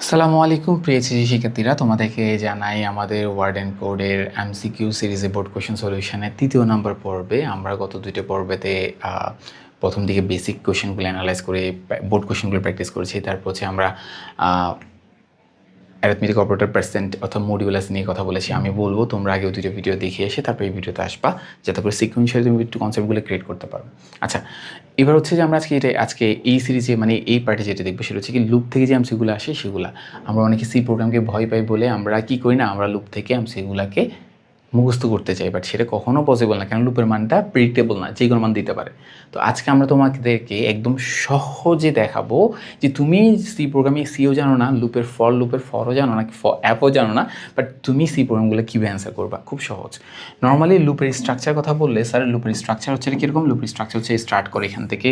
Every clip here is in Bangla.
আসসালামু আলাইকুম প্রিয় শিক্ষার্থীরা, তোমাদেরকে জানাই আমাদের ওয়ার্ড অ্যান্ড কোডের এমসিকিউ সিরিজে বোর্ড কোয়েশ্চেন সলিউশনের 3য় নম্বর পর্বে আমরা গত 2টা পর্বেতে প্রথম দিকে বেসিক কোয়েশ্চেনগুলো অ্যানালাইজ করে বোর্ড কোয়েশ্চেনগুলো প্র্যাকটিস করেছি। তারপর হচ্ছে আমরা অ্যারিথমেটিক অপারেটর পার্সেন্ট অথবা মডিউলাস নিয়ে কথা বলেছি। আমি বলবো তোমরা আগেও 2টা ভিডিও দেখে এসে তারপর এই ভিডিওতে আসবা, যাতে করে সিকুয়েন্সিয়ালি তুমি একটু কনসেপ্টগুলো ক্রিয়েট করতে পারো। আচ্ছা, এবার হচ্ছে যে আমরা আজকে এই সিরিজে মানে এই পার্টে যেটা দেখবো সেটা হচ্ছে কি লুপ থেকে যে এমসিগুলো আসে সেগুলো আমরা অনেকে সি প্রোগ্রামকে ভয় পাই বলে আমরা কি করি না, আমরা লুপ থেকে এমসিগুলোকে মুখস্থ করতে চাই, বাট সেটা কখনো পসিবল না, কারণ লুপের মানটা প্রেডিক্টেবল না, যে কোনো মান দিতে পারে। তো আজকে আমরা তোমাদেরকে একদম সহজে দেখাবো যে তুমি সি প্রোগ্রামে সিও জানো না, লুপের ফরও জানো না, অ্যাপও জানো না, বাট তুমি সি প্রোগ্রামগুলো কীভাবে অ্যান্সার করবা, খুব সহজ। নর্মালি লুপের স্ট্রাকচার কথা বললে স্যার লুপের স্ট্রাকচার হচ্ছে কীরকম? লুপের স্ট্রাকচার হচ্ছে স্টার্ট করে এখান থেকে,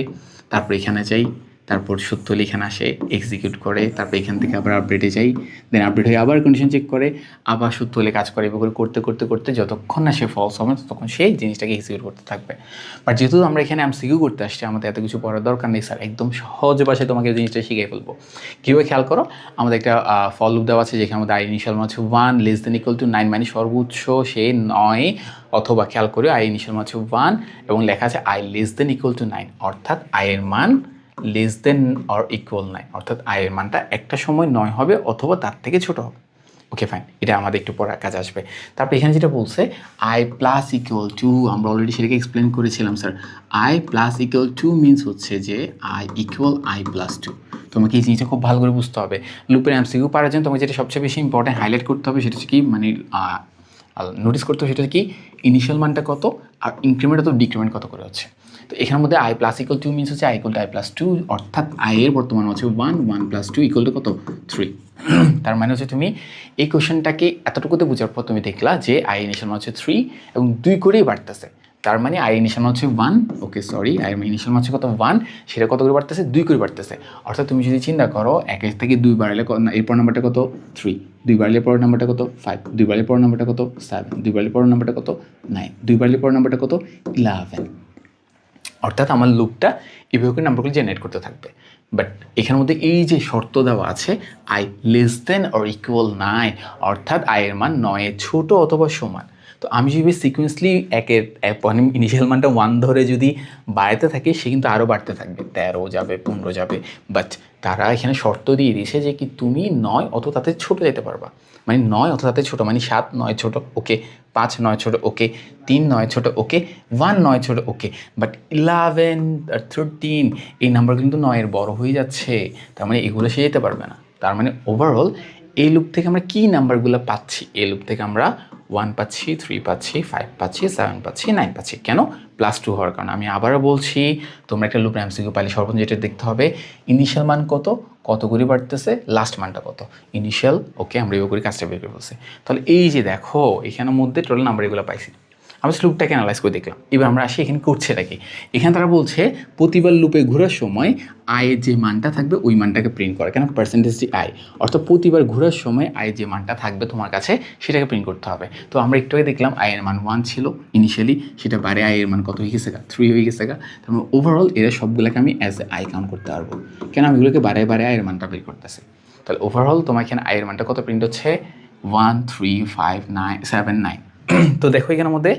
তারপর এখানে যাই, তারপর সত্য এখানে আসে, এক্সিকিউট করে, তারপর এখান থেকে আবার আপডেটে যাই, দেন আপডেট হয়ে আবার কন্ডিশন চেক করে, আবার সত্য হলে কাজ করে, এভাবে করতে করতে করতে যতক্ষণ না সে ফলস হবে ততক্ষণ সেই জিনিসটাকে এক্সিকিউট করতে থাকবে। বাট যেহেতু আমরা এখানে এমসিকিউ করতে আসছি, আমাদের এত কিছু পড়ার দরকার নেই স্যার, একদম সহজ ভাষায় তোমাকে জিনিসটা শিখিয়ে ফেলবো। কীভাবে খেয়াল করো, আমাদের একটা ফল লুপ দেওয়া আছে যেখানে আমাদের আই ইনিশিয়াল মান হচ্ছে 1 লেস দেন ইকুয়াল টু 9, মানে সর্বোচ্চ সে 9, অথবা খেয়াল করে আই ইনিশিয়াল মান হচ্ছে 1 এবং লেখা আছে I less than equal to 9, অর্থাৎ আয়ের মান লেস দেন অর ইকুয়াল 9, অর্থাৎ আয়ের মানটা একটা সময় 9 হবে অথবা তার থেকে ছোট হবে। ওকে ফাইন, এটা আমাদের একটু পড়ার কাজ আসবে। তারপর এখানে যেটা বলছে আই প্লাস ইকুয়াল টু, আমরা অলরেডি সেটাকে এক্সপ্লেন করেছিলাম sir. I plus equal to means হচ্ছে যে i equal i plus two. তোমাকে এই জিনিসটা খুব ভালো করে বুঝতে হবে। লুপের এমসিকিউ পারার জন্য তোমাকে যেটা সবচেয়ে বেশি ইম্পর্টেন্ট হাইলাইট করতে হবে সেটা হচ্ছে কি, মানে নোটিস করতে হবে সেটা কি, ইনিশিয়াল মানটা কত আর ইনক্রিমেন্ট অথবা ডিক্রিমেন্ট কত করে হচ্ছে। তো এখানের মধ্যে I plus equal to means হচ্ছে I equal to I plus two, অর্থাৎ আই এর বর্তমান হচ্ছে 1, 1 প্লাস 2 ইকুয়াল টু কত, 3। তার মানে হচ্ছে তুমি এই কোশ্চেনটাকে এতটুকুতে বোঝার পর তুমি দেখলা যে আই ইনিশিয়াল মান হচ্ছে 3 এবং 2 করেই বাড়তেছে। তার মানে আই ইনিশিয়াল মান হচ্ছে 1, ওকে সরি, আই ইনিশিয়াল মান হচ্ছে কত 1, সেটা কত করে বাড়তেছে, 2 করে বাড়তেছে। অর্থাৎ তুমি যদি চিন্তা করো 1 থেকে 2 বাড়লে এরপর নাম্বারটা কত 3, 2 বাড়লে পরের নাম্বারটা কত 5, 2 বাড়লে পরের নাম্বারটা কত 7, 2 বাড়লে পরের নাম্বারটা কত 9, 2 বাড়লে পরের নাম্বারটা কত 11। অর্থাৎ আমার লুপটা এভাবে করে নাম্বারগুলো জেনারেট করতে থাকবে। বাট এখানের মধ্যে এই যে শর্ত দেওয়া আছে I less than or equal 9, অর্থাৎ আয়ের মান 9 ছোট অথবা সমান। তো আমি যদি সিকুয়েন্সলি ইনিশিয়াল মানটা 1 ধরে যদি বাড়াতে থাকি, সে কিন্তু আরও বাড়তে থাকবে, 13 যাবে, 15 যাবে। বাট তারা এখানে শর্ত দিয়ে দিয়েছে যে কি তুমি 9 অথবা তাতে ছোটো যেতে পারবা, মানে 9 অথবা তাতে ছোটো, মানে 7 9 ছোটো ওকে, 5 9 ছোটো ওকে, 3 9 ছোটো ওকে, 1 9 ছোটো ওকে। বাট 11 আর 13 এই নাম্বার কিন্তু 9-এর বড় হয়ে যাচ্ছে, তার মানে এগুলো সে যেতে পারবে না। তার মানে ওভারঅল এই লুপ থেকে আমরা কী নাম্বারগুলো পাচ্ছি, এই লুপ থেকে আমরা 1 পাচ্ছি, 3 পাচ্ছি, 5 পাচ্ছি, 7 পাচ্ছি, 9 পাচ্ছি। কেন? +2 হওয়ার কারণে। আমি আবারও বলছি, তোমরা একটা লুপের এমসিকিউ পাইলে সর্বপ্রথম যেটা দেখতে হবে ইনিশিয়াল মান কত, কত করে বাড়তেছে, লাস্ট মানটা কত, ইনিশিয়াল ওকে আমরা এভাবে করে কাজটা বের করে ফেলছি। তাহলে এই যে দেখো এখানের মধ্যে টোটাল নাম্বার এগুলো পাইছি, আমরা লুপটাকে অ্যানালাইজ করে দেখলাম। এবার আমরা আসি এখানে করছে নাকি। এখানে তারা বলছে প্রতিবার লুপে ঘোরার সময় আয়ের যে মানটা থাকবে ওই মানটাকে প্রিন্ট করে, কেন পার্সেন্টেজটি আই, অর্থাৎ প্রতিবার ঘোরার সময় আয়ের যে মানটা থাকবে তোমার কাছে সেটাকে প্রিন্ট করতে হবে। তো আমরা একটু আগে দেখলাম আয়ের মান 1 ছিল ইনিশিয়ালি, সেটা বাড়ে আয়ের মান কত হয়ে গেছে গা, 3 হয়ে গেছে গা। তারপর ওভারঅল এরা সবগুলোকে আমি অ্যাজ এ আই কাউন্ট করতে পারবো, কেন আমি এগুলোকে বাড়ে আয়ের মানটা বের করতেছি। তাহলে ওভারঅল তোমার এখানে আয়ের মানটা কত প্রিন্ট হচ্ছে, 1 3 5 9 7 9। তো দেখো এখানের মধ্যে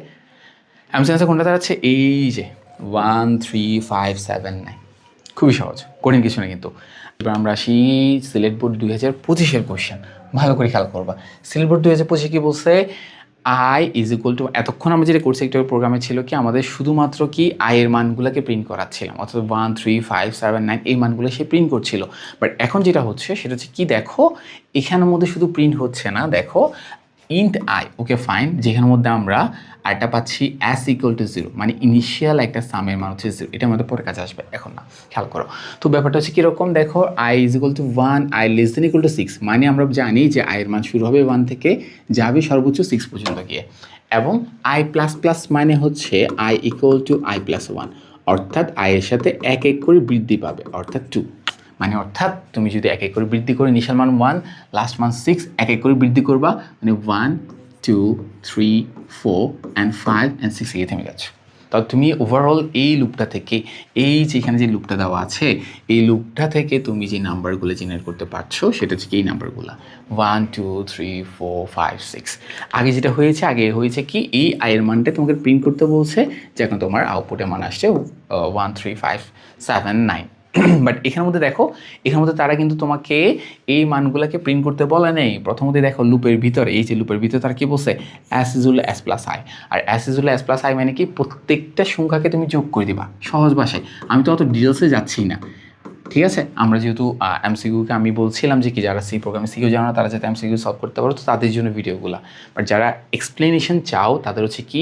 অ্যান্সার কোনটা দাঁড়াচ্ছে, এই যে 1 3 5 7 9, খুবই সহজ, কঠিন কিছু না কিন্তু। এবার আমরা আসি সিলেট বোর্ড 2025-এর কোশ্চেন, ভালো করে খেয়াল করবা। সিলেট বোর্ড 2025 কি বলছে, আই ইজ ইকুয়াল টু, এতক্ষণ আমরা যেটা করছি একটা প্রোগ্রামে ছিল কি আমাদের শুধুমাত্র কি আয়ের মানগুলোকে প্রিন্ট করাচ্ছিলাম, অর্থাৎ 1 3 5 7 9 এই মানগুলো সে প্রিন্ট করছিল। বাট এখন যেটা হচ্ছে সেটা হচ্ছে কি, দেখো এখানের মধ্যে শুধু প্রিন্ট হচ্ছে না, দেখো ইন্ট আই, ওকে ফাইন, যেখানের মধ্যে আমরা আইটা পাচ্ছি অ্যাস ইকুয়াল টু 0, মানে ইনিশিয়াল একটা সামের মান হচ্ছে 0, এটা আমাদের পরে কাজে আসবে, এখন না, খেয়াল করো। তো ব্যাপারটা হচ্ছে কীরকম, দেখো I is equal two 1, I less than equal to 6, মানে আমরা জানি যে আয়ের মান শুরু হবে 1 থেকে যাবে সর্বোচ্চ 6 পর্যন্ত গিয়ে, এবং আই প্লাস প্লাস মানে হচ্ছে I equal to I plus 1, অর্থাৎ আয়ের সাথে এক এক করে বৃদ্ধি পাবে, অর্থাৎ 2, মানে অর্থাৎ তুমি যদি এক এক করে বৃদ্ধি করে ইনিশিয়াল মান 1 লাস্ট মান 6 এক এক করে বৃদ্ধি করবা, মানে 1 2 3 4 and 5 and 6 এ থেমে যাচ্ছে। তো তা তুমি ওভারঅল এই লুপটা থেকে এই যে এখানে যে লুপটা দেওয়া আছে এই লুপটা থেকে তুমি যে নাম্বারগুলো জেনারেট করতে পারছো সেটা হচ্ছে কি এই নাম্বারগুলো 1 2 3 4 5 6। আগে যেটা হয়েছে হয়েছে কি এই আয়ের মানটা তোমাকে প্রিন্ট করতে বলছে, যে এখন তোমার আউটপুটের মান আসছে 1 3 5 7 9। বাট এখানের মধ্যে দেখো, এখানের মধ্যে তারা কিন্তু তোমাকে এই মানগুলোকে প্রিন্ট করতে বলে নেই। প্রথমত দেখো লুপের ভিতরে, এই যে লুপের ভিতরে তারা কি বলছে, s equal S plus i. আর s equal S plus i মানে কি, প্রত্যেকটা সংখ্যাকে তুমি যোগ করে দিবা সহজ ভাষায়। আমি তো অত ডিটেলসে যাচ্ছি না, ঠিক আছে। আমরা যেহেতু এমসিকিউকে আমি বলছিলাম যে কি যারা সি প্রোগ্রামে সিকিউ জানো না তারা যাতে এমসিকিউ সলভ করতে পারো, তো তাদের জন্য ভিডিওগুলো। বাট যারা এক্সপ্লেনেশন চাও তাদের হচ্ছে কি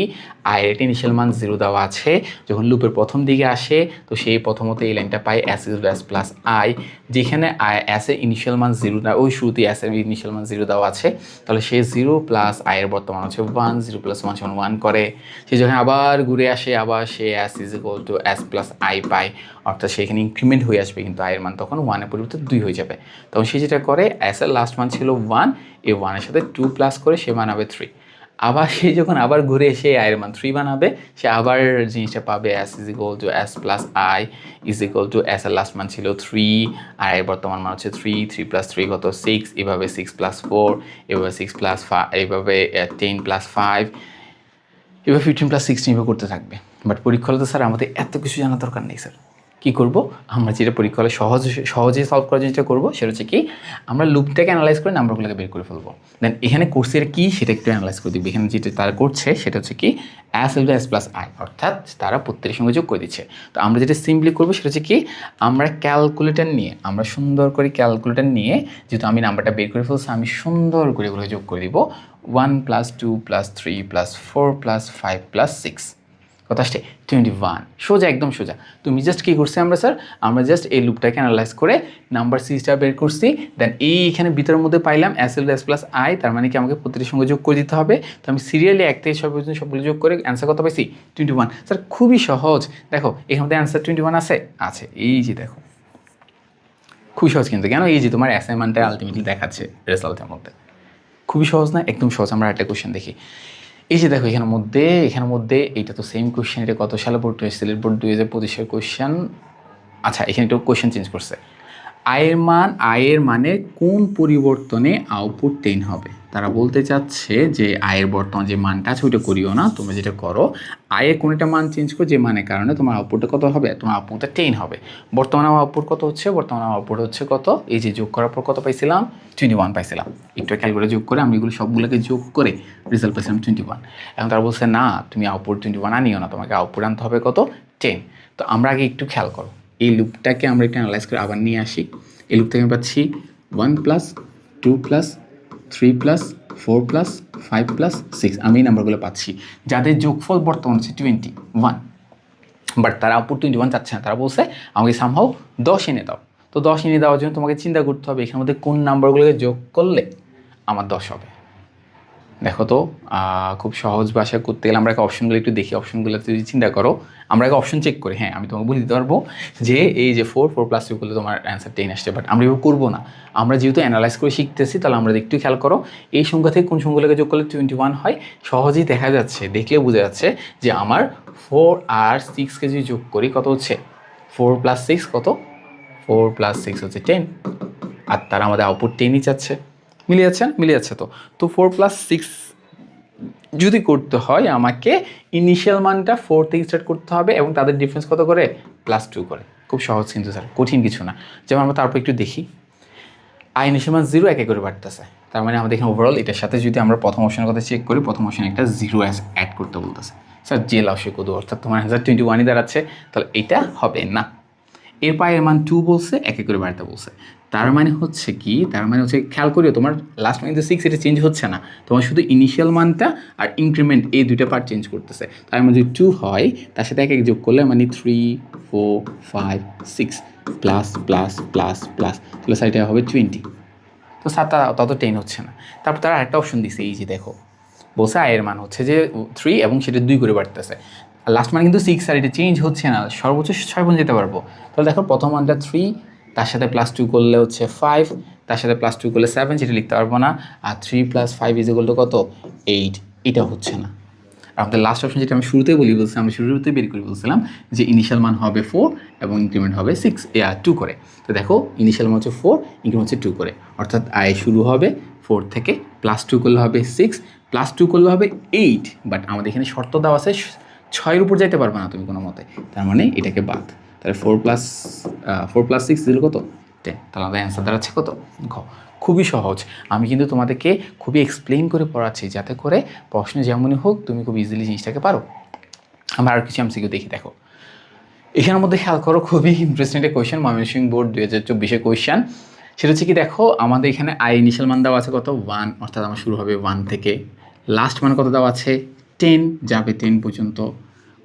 আয়ের একটা ইনিশিয়াল মান 0 দেওয়া আছে, যখন লুপের প্রথম দিকে আসে তো সেই প্রথমত এই লাইনটা পাই S equal S plus I, যেখানে অ্যাসের ইনিশিয়াল মান 0 দেওয়া, ওই শুরুতে অ্যাসের ইনিশিয়াল মান 0 দেওয়া আছে, তাহলে সে 0 প্লাস আয়ের বর্তমান হচ্ছে 1, 0 প্লাস 1 সমান 1 করে। সে যখন আবার ঘুরে আসে আবার সে S is equal to S plus I পায়, অর্থাৎ সেখানে ইনক্রিমেন্ট হয়ে আসবে, কিন্তু আয়ের মান তখন 1-এর পরিবর্তে 2 হয়ে যাবে। তখন সে যেটা করে, অ্যাসের লাস্ট মান ছিল 1, এই 1-এর সাথে 2 প্লাস করে সে বানাবে 3। আবার সে যখন আবার ঘুরে এসে আয়ের মান 3 বানাবে, সে আবার জিনিসটা পাবে S is equal to S plus I is equal to S এর লাস্ট মান ছিল 3, আর এর বর্তমান মান হচ্ছে 3, 3 প্লাস 3 কত 6, এভাবে 6 প্লাস 4, এভাবে 6 প্লাস 5, এইভাবে 10 প্লাস 5, এবার 15 প্লাস 16 এভাবে করতে থাকবে। বাট পরীক্ষা হলে তো স্যার আমাদের এত কিছু জানার দরকার নেই স্যার। কী করবো আমরা, যেটা পরীক্ষা হলে সহজে সলভ করার জিনিসটা করবো সেটা হচ্ছে কি, আমরা লুপটাকে অ্যানালাইজ করে নাম্বারগুলোকে বের করে ফেলবো। দেন এখানে কোর্সের কী সেটা একটু অ্যানালাইজ করে দিবে। এখানে যেটা তারা করছে সেটা হচ্ছে কি s is s plus i, অর্থাৎ তারা প্রত্যেকের সঙ্গে যোগ করে দিচ্ছে। তো আমরা যেটা সিম্পলি করবো সেটা হচ্ছে কি, আমরা ক্যালকুলেটার নিয়ে, আমরা সুন্দর করে ক্যালকুলেটার নিয়ে, যেহেতু আমি নাম্বারটা বের করে ফেলছি, আমি সুন্দর করে এগুলো যোগ করে দিব। 1 plus 2 plus 3 plus 4 plus 5 plus 6, কত আসছে 21। সোজা, একদম সোজা। তুমি জাস্ট কী করছি আমরা স্যার, আমরা জাস্ট এই লুপটাকে অ্যানালাইজ করে নাম্বার সিরিজটা বের করছি। দেন এইখানে ভিতরের মধ্যে পাইলাম S L S plus I, তার মানে কি আমাকে প্রতিটির সঙ্গে যোগ করে দিতে হবে। তো আমি সিরিয়ালি 1 থেকে 6 পর্যন্ত সবগুলো যোগ করে অ্যান্সার কত পাইছি 21। স্যার খুবই সহজ। দেখো এখান থেকে অ্যান্সার 21 আছে, এই যে দেখো খুবই সহজ। কিন্তু কেন, এই যে তোমার অ্যাসাইনমেন্টটা আলটিমেটলি দেখাচ্ছে রেজাল্টের মধ্যে। খুবই সহজ না, একদম সহজ। আমরা একটা কোশ্চেন দেখি। এই যে দেখো এখানের মধ্যে এইটা তো সেম কোশ্চেন, এটা কত সালে বোর্ড হয়েছে, সিলেট বোর্ড 2025-এর কোশ্চেন। আচ্ছা এখানে একটু কোশ্চেন চেঞ্জ করছে। আয়ের মানে কোন পরিবর্তনে আউটপুট 10 হবে। তারা বলতে চাচ্ছে যে আয়ের বর্তমান যে মানটা আছে ওইটা করিও না, তোমরা যেটা করো আয়ের কোন একটা মান চেঞ্জ করো যে মানের কারণে তোমার আউটপুটটা কত হবে, তোমার আউটপুটটা 10 হবে। বর্তমানে আমার আউটপুট কত হচ্ছে, বর্তমানে আউটপুট হচ্ছে কত, এই যে যোগ করার পর কত পাইছিলাম 21 পাইছিলাম। একটু ক্যালকুলেটর যোগ করে আমি এগুলো সবগুলোকে যোগ করে রেজাল্ট পাইছিলাম 21। এখন তারা বলছে না তুমি আউটপুট 21 আনিও না, তোমাকে আউটপুট আনতে হবে কত 10। তো আমরা আগে একটু খেয়াল করো, এই লুপটাকে আমরা একটু অ্যানালাইজ করে আবার নিয়ে আসি। এই লুপ থেকে আমি পাচ্ছি 1 plus 2 plus 3 plus 4 plus 5 plus 6, আমি এই নাম্বারগুলো পাচ্ছি যাদের যোগফল বর্তমান হচ্ছে 21। বাট তারা আউটপুট 21 চাচ্ছে না, তারা বলছে আমাকে সামহাও 10 এনে দাও। তো 10 এনে দেওয়ার জন্য তোমাকে চিন্তা করতে হবে এখানের মধ্যে কোন নাম্বারগুলোকে যোগ করলে আমার 10 হবে। দেখো তো খুব সহজ ভাষায় করতে গেলে আমরা একটা অপশনগুলো একটু দেখি। অপশনগুলো যদি চিন্তা করো, আমরা একটা অপশন চেক করি। হ্যাঁ আমি তোমাকে বলে দিতে পারবো যে এই যে 4 প্লাস 2 করলে তোমার অ্যান্সার 10 আসছে, বাট আমরা এভাবে করবো না। আমরা যেহেতু অ্যানালাইজ করে শিখতেছি, তাহলে আমরা একটু খেয়াল করো এই সংখ্যা থেকে কোন সংখ্যাগুলোকে যোগ করলে 21 হয়। সহজেই দেখা যাচ্ছে, দেখলে বোঝা যাচ্ছে যে আমার 4 আর 6কে যদি যোগ করি কত হচ্ছে 4 প্লাস 6 কত, 4 প্লাস 6 হচ্ছে 10, আর তারা আমাদের আউটপুট 10ই চাচ্ছে। মিলে যাচ্ছে তো 4 প্লাস 6 যদি করতে হয় আমাকে ইনিশিয়াল মানটা 4 থেকে স্টার্ট করতে হবে, এবং তাদের ডিফারেন্স কত করে +2 করে। খুব সহজ কিন্তু স্যার, কঠিন কিছু না। যেমন আমরা তারপর একটু দেখি, আই ইনিশিয়াল মান 0 একে করে বাড়তেছে, তার মানে আমাদের এখানে ওভারঅল এটার সাথে যদি আমরা প্রথম অপশনের কথা চেক করি, প্রথম অপশনে একটা 0 অ্যাড করতে বলতেছে। স্যার জেল আসে কত, অর্থাৎ তোমার অ্যান্সার 21ই দাঁড়াচ্ছে, তাহলে এটা হবে না। এর পায়ের মান 2 বলছে, একে করে বাড়তে বলছে। তার মানে হচ্ছে কি, খেয়াল করিও তোমার লাস্ট মান কিন্তু 6, এটা চেঞ্জ হচ্ছে না, তোমার শুধু ইনিশিয়াল মানটা আর ইনক্রিমেন্ট এই দুইটা পার্ট চেঞ্জ করতেছে। তার মানে যদি 2 হয় তার সাথে এক যোগ করলে মানে 3 4 5 6 প্লাস প্লাস প্লাস প্লাস, তাহলে স্যার এটা হবে 20। তো স্যার তত 10 হচ্ছে না। তারপর তারা আরেকটা অপশন দিছে, এই যে দেখো বলছে আয়ের মান হচ্ছে যে 3 এবং সেটা 2 করে বাড়তেছে। আর লাস্ট মান কিন্তু 6, আর এটা চেঞ্জ হচ্ছে না, সর্বোচ্চ 6 পর্যন্ত যেতে পারবো। তাহলে দেখো প্রথম মানটা 3, তার সাথে +2 করলে হচ্ছে 5, তার সাথে +2 করলে 7, সেটা লিখতে পারবো না। আর 3 + 5 = কত 8, এটা হচ্ছে না। আমাদের লাস্ট অপশন যেটা আমি শুরুতেই বলছিলাম, আমরা শুরুতেই বের করে বলছিলাম যে ইনিশিয়াল মান হবে 4 এবং ইনক্রিমেন্ট হবে 2 করে। তো দেখো ইনিশিয়াল মান হচ্ছে 4, ইনক্রিমেন্ট হচ্ছে 2 করে, অর্থাৎ শুরু হবে 4 থেকে, +2 করলে হবে 6, +2 করলে হবে 8, বাট আমাদের এখানে শর্ত দেওয়া আছে 6-এর উপর যাইতে পারবে না তুমি কোনো মতে, তার মানে এটাকে বাদ। তাহলে 4+6 দিল কত? 10। তাহলে আমাদের অ্যান্সার দাঁড়াচ্ছে কত? ঘ। খুবই সহজ, আমি কিন্তু তোমাদেরকে খুবই এক্সপ্লেইন করে পড়াচ্ছি যাতে করে প্রশ্ন যেমনই হোক তুমি খুব ইজিলি জিনিসটাকে পারো। আমরা আর কিছু এমসিকিউ দেখি। দেখো এখানের মধ্যে খেয়াল করো, খুবই ইন্টারেস্টিং একটা কোয়েশ্চেন, ময়মনসিংহ বোর্ড 2024 কোয়েশ্চেন। সেটা হচ্ছে কি, দেখো আমাদের এখানে ইনিশিয়াল মান দেওয়া আছে কত? 1, অর্থাৎ আমার শুরু হবে 1 থেকে, লাস্ট মান কত দেওয়া আছে? 10, যাবে 10 পর্যন্ত।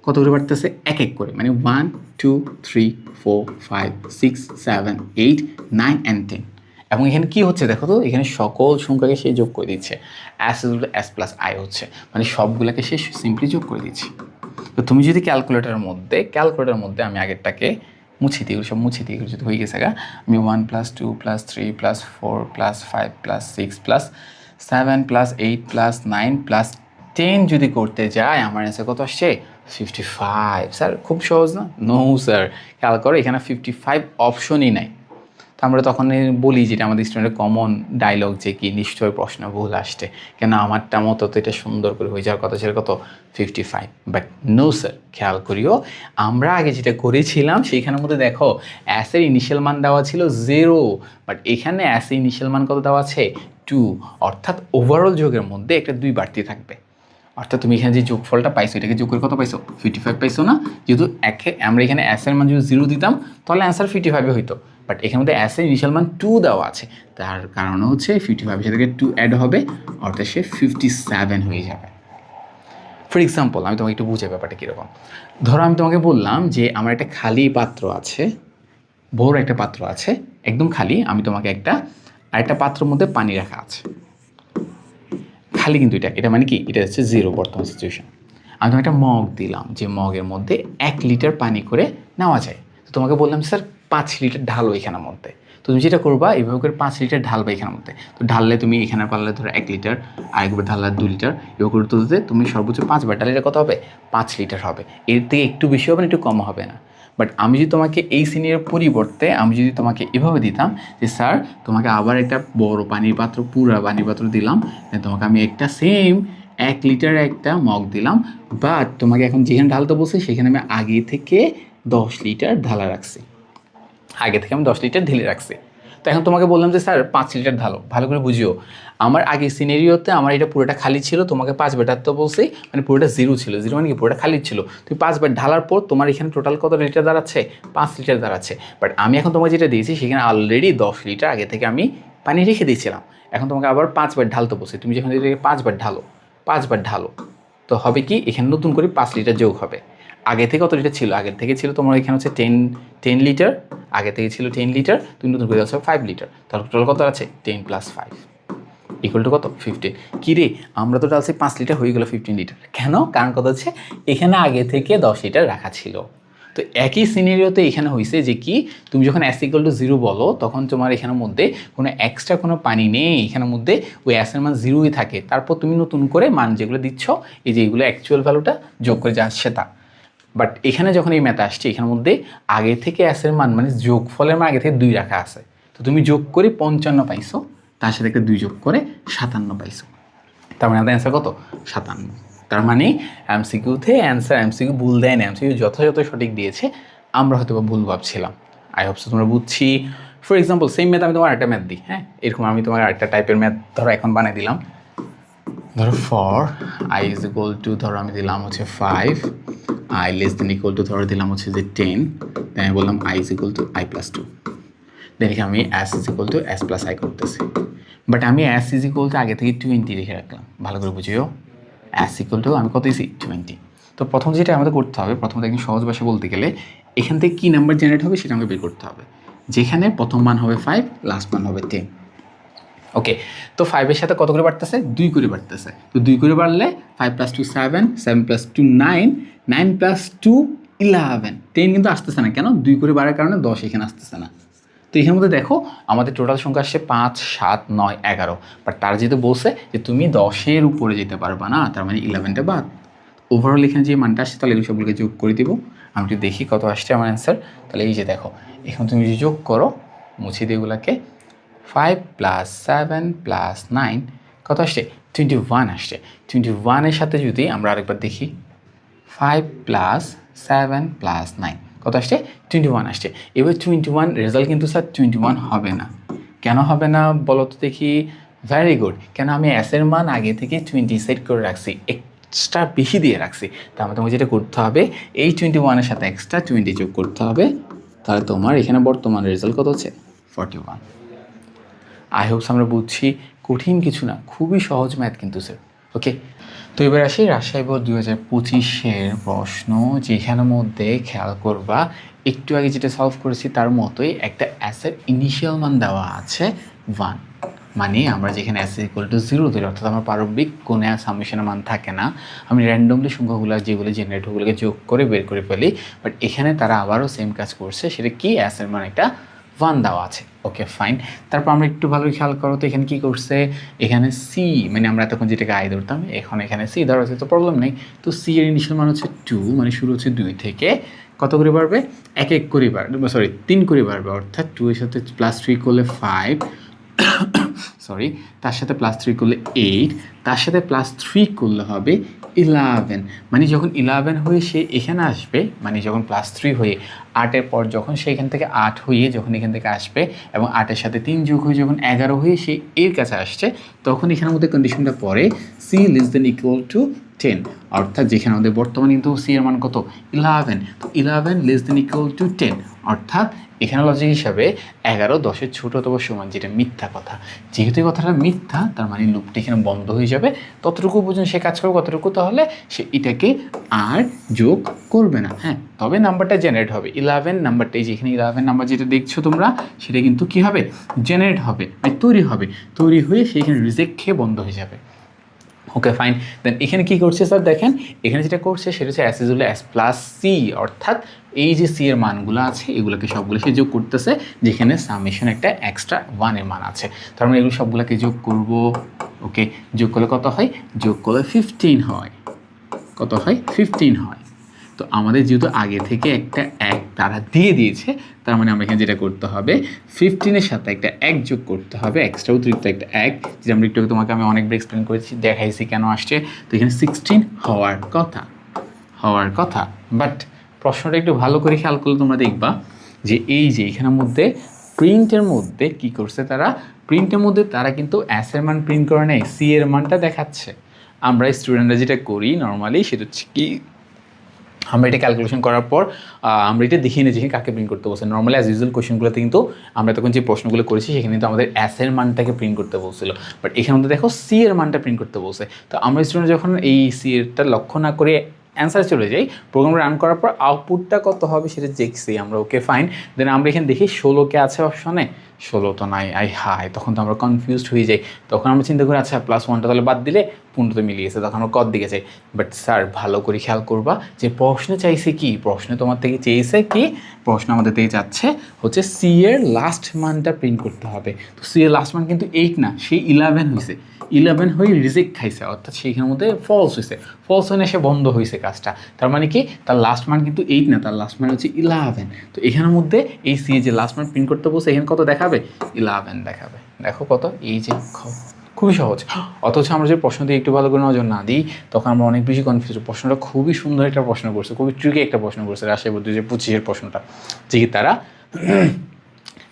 কত করে বাড়তেছে? এক এক করে, মানে 1 2 3 4 5 6 7 8 9 and 10। এবং এখানে কি হচ্ছে দেখো তো, এখানে সকল সংখ্যাকে সে যোগ করে দিচ্ছে, s+i হচ্ছে, মানে সবগুলোকে সে সিম্পলি যোগ করে দিচ্ছে। তো তুমি যদি ক্যালকুলেটারের মধ্যে আমি আগেরটাকে মুছে দিই, সব মুছে দিই, যদি হয়ে গেছে গা, আমি 1 + 2 + 3 + 4 + 5 + 6 + 7 + 8 + 9 + 10 যদি করতে যাই, আমার অ্যান্সার কত আসছে? 55। স্যার খুব সহজ না? নো স্যার, খেয়াল করো এখানে 55 অপশনই নাই। তো আমরা তখন বলি, যেটা আমাদের স্টুডেন্টের কমন ডায়লগ, যে কি নিশ্চয়ই প্রশ্ন ভুল আসছে, কেন আমারটা মতো তো এটা সুন্দর করে হয়ে যাওয়ার কথা ছিল কত? 55। বাট নো স্যার, খেয়াল করিও আমরা আগে যেটা করেছিলাম সেইখানের মধ্যে দেখো অ্যাসের ইনিশিয়াল মান দেওয়া ছিল 0, বাট এখানে অ্যাসের ইনিশিয়াল মান কত দেওয়া আছে? 2, অর্থাৎ ওভারঅল যোগের মধ্যে একটা 2 বাড়তি থাকবে। অর্থাৎ তুমি এখানে যে যোগফলটা পাইছো, এটাকে যোগ করে কত পাইছো? 55 পাইছো না? যেহেতু আমরা এখানে অ্যাসের মান যদি 0 দিতাম তাহলে অ্যান্সার 55 হইতো, বাট এখানে মধ্যে অ্যাসের ইনিশিয়াল মান 2 দেওয়া আছে, তার কারণ হচ্ছে 55 সাথে 2 অ্যাড হবে, অর্থাৎ সে 57 হয়ে যাবে। ফর এক্সাম্পল আমি তোমাকে একটু বুঝাই ব্যাপারটা কীরকম। ধরো আমি তোমাকে বললাম যে আমার একটা খালি পাত্র আছে, বড় একটা পাত্র আছে একদম খালি, আমি তোমাকে আরেকটা পাত্রের মধ্যে পানি রাখা আছে, খালি কিন্তু এটা মানে কি, এটা হচ্ছে 0 বর্তমান সিচুয়েশন। আমি তোমাকে একটা মগ দিলাম, যে মগের মধ্যে 1 লিটার পানি করে নেওয়া যায়। তো তোমাকে বললাম স্যার 5 লিটার ঢালো এখানের মধ্যে। তো তুমি যেটা করবা, এইভাবে করে 5 লিটার ঢালবা এখানের মধ্যে। তো ঢাললে তুমি এখানে পারলে ধরো 1 লিটার, আরেকবার ঢাললে 2 লিটার, এভাবে করতে হতে তুমি সর্বোচ্চ 5 বার ঢাললে কত হবে? 5 লিটার হবে। এর থেকে একটু বেশি হবে না, একটু কম হবে না। বাট আমি যদি তোমাকে এই সিনের পরিবর্তে আমি যদি তোমাকে এভাবে দিতাম যে স্যার তোমাকে আবার একটা বড় পানির পাত্র, পুরা পানির পাত্র দিলাম, তোমাকে আমি একটা সেম 1 লিটার একটা মগ দিলাম, বাট তোমাকে এখন যেখানে ঢালতে বলছি সেখানে আমি আগে থেকে 10 লিটার ঢালা রাখছি, আমি 10 লিটার ঢেলে রাখছি। তো এখন তোমাকে বললাম যে স্যার 5 লিটার ঢালো। ভালো করে বুঝিও, আমার আগের সিনারিওতে আমার এটা পুরোটা খালি ছিল, তোমাকে 5 বার ঢালতে বলছি, মানে পুরোটা 0 ছিল, 0 মানে কি পুরোটা খালি ছিল। তুমি 5 বার ঢালার পর তোমার এখানে টোটাল কত লিটার দাঁড়াচ্ছে? 5 লিটার দাঁড়াচ্ছে। বাট আমি এখন তোমাকে যেটা দিয়েছি সেখানে অলরেডি 10 লিটার আগে থেকে আমি পানি রেখে দিয়েছিলাম। এখন তোমাকে আবার 5 বার ঢালতে বলছি, তুমি যখন এটাকে 5 বার ঢালো, তো হবে কি এখানে নতুন করে 5 লিটার যোগ হবে। আগে থেকে কত লিটার ছিল? আগের থেকে ছিল তোমার এখানে হচ্ছে 10 লিটার, আগে থেকে ছিল 10 লিটার, তুমি নতুন করে যাচ্ছ 5 লিটার, তাহলে টোটাল কত আছে? 10 + 5 = কত? 15। কী রে, আমরা তো ডালছি 5 লিটার, হয়ে গেলো 15 লিটার। কেন? কারণ কত হচ্ছে এখানে আগে থেকে 10 লিটার রাখা ছিল। তো একই সিনারিওতে এখানে হয়েছে যে কি, তুমি যখন s = 0 বলো তখন তোমার এখানের মধ্যে কোনো এক্সট্রা কোনো পানি নেই, এখানের মধ্যে ওই অ্যাসের মান 0ই থাকে। তারপর তুমি নতুন করে মান যেগুলো দিচ্ছ, এই যে এইগুলো অ্যাকচুয়াল ভ্যালুটা যোগ করে যা আসছে তা। বাট এখানে যখন এই ম্যাথ আসছে, এখানের মধ্যে আগে থেকে অ্যাসের মান মানে যোগফলের মান আগে থেকে 2 রাখা আছে। তো তুমি যোগ করে 55 পাইছো, তার সাথে একটা 2 যোগ করে 57 পাইছো, তার মানে আমাদের অ্যান্সার কত? 57। তার মানে এমসিকিউতে এমসিকিউ ভুল দেয় না, এমসিকিউ যথাযথ সঠিক দিয়েছে, আমরা হয়তো বা ভুল ভাবছিলাম। আই হোপ সো তোমরা বুঝছি। ফর এক্সাম্পল সেম ম্যাথ আমি তোমার আরেকটা ম্যাথ দিই, হ্যাঁ এরকম আমি তোমার আরেকটা টাইপের ম্যাথ ধরো এখন বানিয়ে দিলাম। ধরো ফর i = ধরো আমি দিলাম হচ্ছে 5, i <= ধরো দিলাম হচ্ছে যে 10, তাই আমি বললাম i = i + 2। দেখি আমি s = s + i করতেছি, বাট আমি s আগে থেকে 20 রেখে রাখলাম। ভালো করে বুঝিও, s আমি কত দিয়েছি? 20। তো প্রথম যেটা আমাদের করতে হবে, প্রথমত একদম সহজ ভাষা বলতে গেলে এখান থেকে কী নাম্বার জেনারেট হবে সেটা আমাকে বের করতে হবে, যেখানে প্রথম মান হবে 5, লাস্ট মান হবে 10। ওকে, তো 5-এর সাথে কত করে বাড়তেছে? 2 করে বাড়তেছে। তো 2 করে বাড়লে 5 + 2 7, 7 + 2 9, 9 + 2 11, 10 কিন্তু আসতেছে না। কেন? 2 করে বাড়ার কারণে 10 এখানে আসতেছে না। তো এখানের মধ্যে দেখো আমাদের টোটাল সংখ্যা আসছে 5, 7, 9, 11, বাট তার যেহেতু বলছে যে তুমি 10-এর উপরে যেতে পারবা না, তার মানে 11টা বাদ। ওভারঅল এখানে যে মানটা আসছে তাহলে এগুলো সবগুলোকে যোগ করে দেবো। আমি একটু দেখি কত আসছে আমার অ্যান্সার। তাহলে এই যে দেখো এখন তুমি যদি যোগ করো, মুছে দিয়ে এগুলোকে, 5 + 7 + 9 কত আসছে? 21 আসছে। 21-এর সাথে যদি আমরা আরেকবার দেখি, 5 + 7 + 9 কত আসছে? 21 আসছে। এবার 21 রেজাল্ট কিন্তু স্যার 21 হবে না। কেন হবে না বলো তো দেখি? ভেরি গুড, কেন আমি এর মান আগে থেকে 20 সেট করে রাখছি, এক্সট্রা বেশি দিয়ে রাখছি। তার মানে তোমাকে যেটা করতে হবে, এই 21-এর সাথে এক্সট্রা 20 যোগ করতে হবে। তাহলে তোমার এখানে বর্তমান রেজাল্ট কত হচ্ছে? 41। আই হোপস আমরা বুঝছি, কঠিন কিছু না, খুবই সহজ ম্যাথ কিন্তু স্যার। ওকে, তো এবার আসি রাজশাহী বোর্ড 2025-এর প্রশ্ন, যেখানের মধ্যে খেয়াল করবা একটু আগে যেটা সলভ করেছি তার মতোই একটা অ্যাসের ইনিশিয়াল মান দেওয়া আছে 1। মানে আমরা যেখানে অ্যাস ইকুয়াল টু 0 ধরি, অর্থাৎ আমার প্রারম্ভিক কোনো সামেশনের মান থাকে না, আমি র্যান্ডমলি সংখ্যাগুলো যেগুলো জেনারেট ওগুলোকে যোগ করে বের করে ফেলি। বাট এখানে তারা আবারও সেম কাজ করছে, সেটা কি? অ্যাসের মান একটা 1 দেওয়া আছে। Okay fine. তারপর আমরা একটু ভালো খেয়াল করো তো এখানে কী করছে, এখানে সি, মানে আমরা এতক্ষণ যেটাকে আই ধরতাম, এখন এখানে সি ধরা হচ্ছে, তো প্রবলেম নেই। তো সি এর ইনিশিয়াল মান হচ্ছে 2, মানে শুরু হচ্ছে 2 থেকে, কত করে বাড়বে? 1 করে বাড়বে, 3 করে বাড়বে। অর্থাৎ 2 এর সাথে +3 করলে 5, সরি, তার সাথে +3 করলে 8, তার সাথে +3 করলে হবে 11। মানে যখন 11 হয়ে সে এখানে আসবে, মানে যখন +3 হয়ে 8-এর পর যখন সে এখান থেকে 8 হয়ে যখন এখান থেকে আসবে এবং 8-এর সাথে 3 যোগ হয়ে যখন 11 হয়ে সে এর কাছে আসছে, তখন এখানের মধ্যে কন্ডিশনটা পড়ে সি < 10। অর্থাৎ যেখানে আমাদের বর্তমানে কিন্তু সি এর মান কত? 11। তো 11 < 10, অর্থাৎ এখানে লজিক হিসাবে 11 10-এর ছোট অথবা সমান, যেটা মিথ্যা কথা। যেহেতু এই কথাটা মিথ্যা, তার মানে লুপটি এখানে বন্ধ হয়ে যাবে। ততটুকু পর্যন্ত সে কাজ করবে, কতটুকু? তাহলে সে এটাকে আর যোগ করবে না। হ্যাঁ, তবে নাম্বারটা জেনারেট হবে। 11 নাম্বারটা, এই যে এখানে 11 নাম্বার যেটা দেখছো তোমরা, সেটা কিন্তু কী হবে? জেনারেট হবে, মানে তৈরি হবে। তৈরি হয়ে সেইখানে রিজেক্ট খেয়ে বন্ধ হয়ে যাবে। Okay fine. দেন এখানে কী করছে স্যার? দেখেন এখানে যেটা করছে সেটা হচ্ছে s equal s plus c, অর্থাৎ এই যে সি এর মানগুলো আছে এগুলোকে সবগুলো সে যোগ করতেছে, যেখানে সামেশন একটা এক্সট্রা 1-এর মান আছে। তার মানে এগুলো সবগুলোকে যোগ করব। ওকে, যোগ করলে কত হয়? যোগ করলে 15 হয়। কত হয়? 15 হয়। তো আমাদের যেহেতু আগে থেকে একটা 1 তারা দিয়ে দিয়েছে, তার মানে আমরা এখানে যেটা করতে হবে, 15-এর সাথে একটা 1 যোগ করতে হবে, এক্সট্রা অতিরিক্ত একটা 1, যেটা আমরা একটু তোমাকে আমি অনেকবার এক্সপ্লেন করেছি, দেখাইছি কেন আসছে। তো এখানে 16 হওয়ার কথা। বাট প্রশ্নটা একটু ভালো করে খেয়াল করলে তোমরা দেখবা যে এই যে এখানের মধ্যে প্রিন্টের মধ্যে কী করছে তারা? প্রিন্টের মধ্যে তারা কিন্তু এস এর মান প্রিন্ট করে নেই, সি এর মানটা দেখাচ্ছে। আমরা স্টুডেন্টরা যেটা করি নর্মালি, সেটা হচ্ছে কি, আমরা এটা ক্যালকুলেশন করার পর আমরা এটা দেখিয়ে নিয়েছি কাকে প্রিন্ট করতে বলছে। নর্মালি অ্যাজ ইউজুয়াল কোয়েশনগুলোতে কিন্তু আমরা তখন যে প্রশ্নগুলো করেছি সেখানে কিন্তু আমাদের এস এর মানটাকে প্রিন্ট করতে বলছিল, বাট এখানে মধ্যে দেখো সি এর মানটা প্রিন্ট করতে বলছে। তো আমরা স্টুডেন্ট যখন এই সি এরটা লক্ষ্য না করে অ্যান্সার চলে যাই, প্রোগ্রাম রান করার পর আউটপুটটা কত হবে সেটা দেখছি আমরা। Okay fine. দেন আমরা এখানে দেখি 16 কে আছে অপশনে, 16 তো নাই, তখন তো আমরা কনফিউজড হয়ে যাই। তখন আমরা চিন্তা করি আচ্ছা +1টা তাহলে বাদ দিলে 15 তো মিলিয়েছে, তখন আমরা কত দিকে চাই। বাট স্যার ভালো করে খেয়াল করবা যে প্রশ্নে চাইছে কি, প্রশ্নে তোমার থেকে চেয়েছে কি, প্রশ্ন আমাদের থেকে চাচ্ছে হচ্ছে সি এর লাস্ট মানটা প্রিন্ট করতে হবে। তো সি এর লাস্ট মান কিন্তু 8 না, সেই 11 হয়েছে। 11 হয়ে রিজেক্ট খাইছে, অর্থাৎ সেইখানের মধ্যে ফলস হয়েছে। ফলস হয়ে এসে বন্ধ হয়েছে কাজটা। তার মানে কি, তার লাস্ট মান কিন্তু 8 না, তার লাস্ট মান হচ্ছে 11। তো এখানের মধ্যে এই সি যে লাস্ট মান প্রিন্ট করতে বলছে, এখানে কত দেখাবে? 11 দেখাবে। দেখো কত, এই যে খুবই সহজ। অথচ আমরা যে প্রশ্ন দিয়ে একটু ভালো করে নজর না দিই, তখন আমরা অনেক বেশি কনফিউজ। প্রশ্নটা খুবই সুন্দর একটা প্রশ্ন করছে, খুবই ট্রিকি একটা প্রশ্ন করছে রাজশাহী বোর্ড 2025-এর প্রশ্নটা, যে কি তারা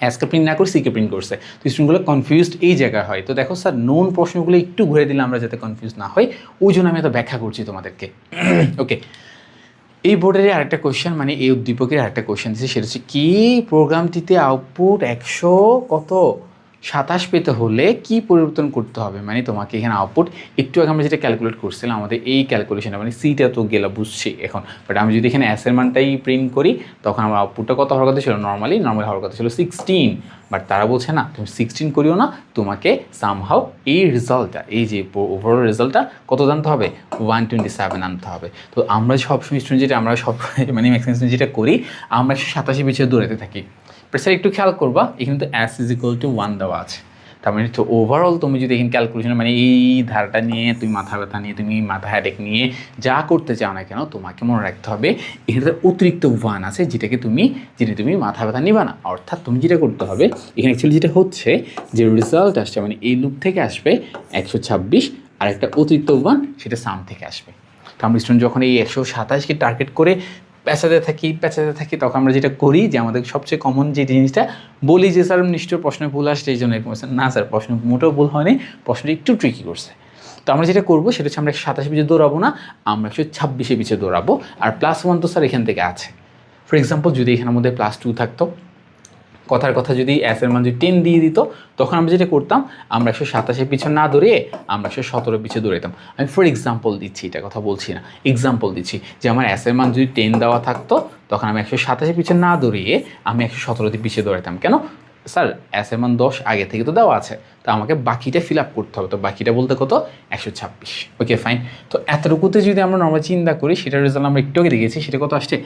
এসকে প্রিন্ট না করে সিকে প্রিন্ট করছে। তো স্টুডেন্টগুলো কনফিউজড এই জায়গায় হয়। তো দেখো স্যার, নোন প্রশ্নগুলো একটু ঘুরে দিলে আমরা যাতে কনফিউজ না হই, ওই জন্য আমি এত ব্যাখ্যা করছি তোমাদেরকে। ওকে, এই বোর্ডের আরেকটা কোয়েশ্চেন, মানে এই উদ্দীপকের আরেকটা কোয়েশ্চেন দিচ্ছে, সেটা হচ্ছে কি, প্রোগ্রামটিতে আউটপুট 127 পেতে হলে কি পরিবর্তন করতে হবে। মানে তোমাকে এখানে আউটপুট, একটু আগে আমরা যেটা ক্যালকুলেট করছিলাম আমাদের এই ক্যালকুলেশনটা, মানে সিটা তো গেলা বুঝছি এখন, বাট আমি যদি এখানে এসের মানটাই প্রিন্ট করি, তখন আমার আউটপুটটা কত হওয়ার কথা ছিল? নর্মাল হওয়ার কথা ছিল 16। বাট তারা বলছে না, তুমি 16 করিও না, তোমাকে সামহাও এই রেজাল্টটা, এই যে ওভারঅল রেজাল্টটা কত জানতে হবে? 127 আনতে হবে। তো আমরা সবসময় স্টুডেন্ট যেটা, আমরা সব মানে ম্যাক্সিমাম যেটা করি, আমরা 87 পিছিয়ে দৌড়াতে থাকি। স্যার একটু খেয়াল করবা, এখানে তো এস = 1 দেওয়া আছে। তার মানে তো ওভারঅল তুমি যদি এখানে ক্যালকুলেশন মানে এই ধারাটা নিয়ে তুমি মাথা ব্যথা নিয়ে তুমি মাথা হ্যাডেক নিয়ে যা করতে চাও না কেন তোমাকে মনে রাখতে হবে এখানে অতিরিক্ত ওয়ান আছে যেটা তুমি মাথা ব্যথা নিবা না। অর্থাৎ তুমি যেটা করতে হবে এখানে অ্যাকচুয়ালি যেটা হচ্ছে যে রেজাল্ট আসছে মানে এই লুপ থেকে আসবে 126 আর একটা অতিরিক্ত ওয়ান সেটা সাম থেকে আসবে। তো আমরা স্টুডেন্ট যখন এই 127কে টার্গেট করে পেঁচাতে থাকি তখন আমরা যেটা করি যে আমাদের সবচেয়ে কমন যে জিনিসটা বলি যে স্যার নিশ্চয় প্রশ্ন ভুল আসছে এই জন্য এরকম না স্যার প্রশ্ন মোটেও ভুল হয়নি, প্রশ্নটা একটু ট্রিকি করছে। তো আমরা যেটা করবো সেটা হচ্ছে আমরা 127 পিছিয়ে দৌড়াবো না, আমরা 126 পিছিয়ে দৌড়াবো। আর +1 তো স্যার এখান থেকে আছে। ফর এক্সাম্পল যদি এখানের মধ্যে +2 থাকতো, কথার কথা যদি এর মান যদি 10 দিয়ে দিত তখন আমরা যেটা করতাম আমরা 127 পিছনে না দৌড়িয়ে আমরা 117 পিছিয়ে দৌড়াতাম। আমি ফর এক্সাম্পল দিচ্ছি, এটা কথা বলছি না, এক্সাম্পল দিচ্ছি যে আমার এর মান যদি 10 দেওয়া থাকতো তখন আমি 127 পিছনে না দৌড়িয়ে আমি 117 পিছিয়ে দৌড়াতাম। কেন স্যার এর মান 10 আগে থেকে তো দেওয়া আছে, তো আমাকে বাকিটা ফিল আপ করতে হবে। তো বাকিটা বলতে কত 126। Okay fine. তো এতটুকুতে যদি আমরা নর্মাল চিন্তা করি সেটার রেজাল্ট আমরা একটু আগে দেখেছি, সেটা কত আসছে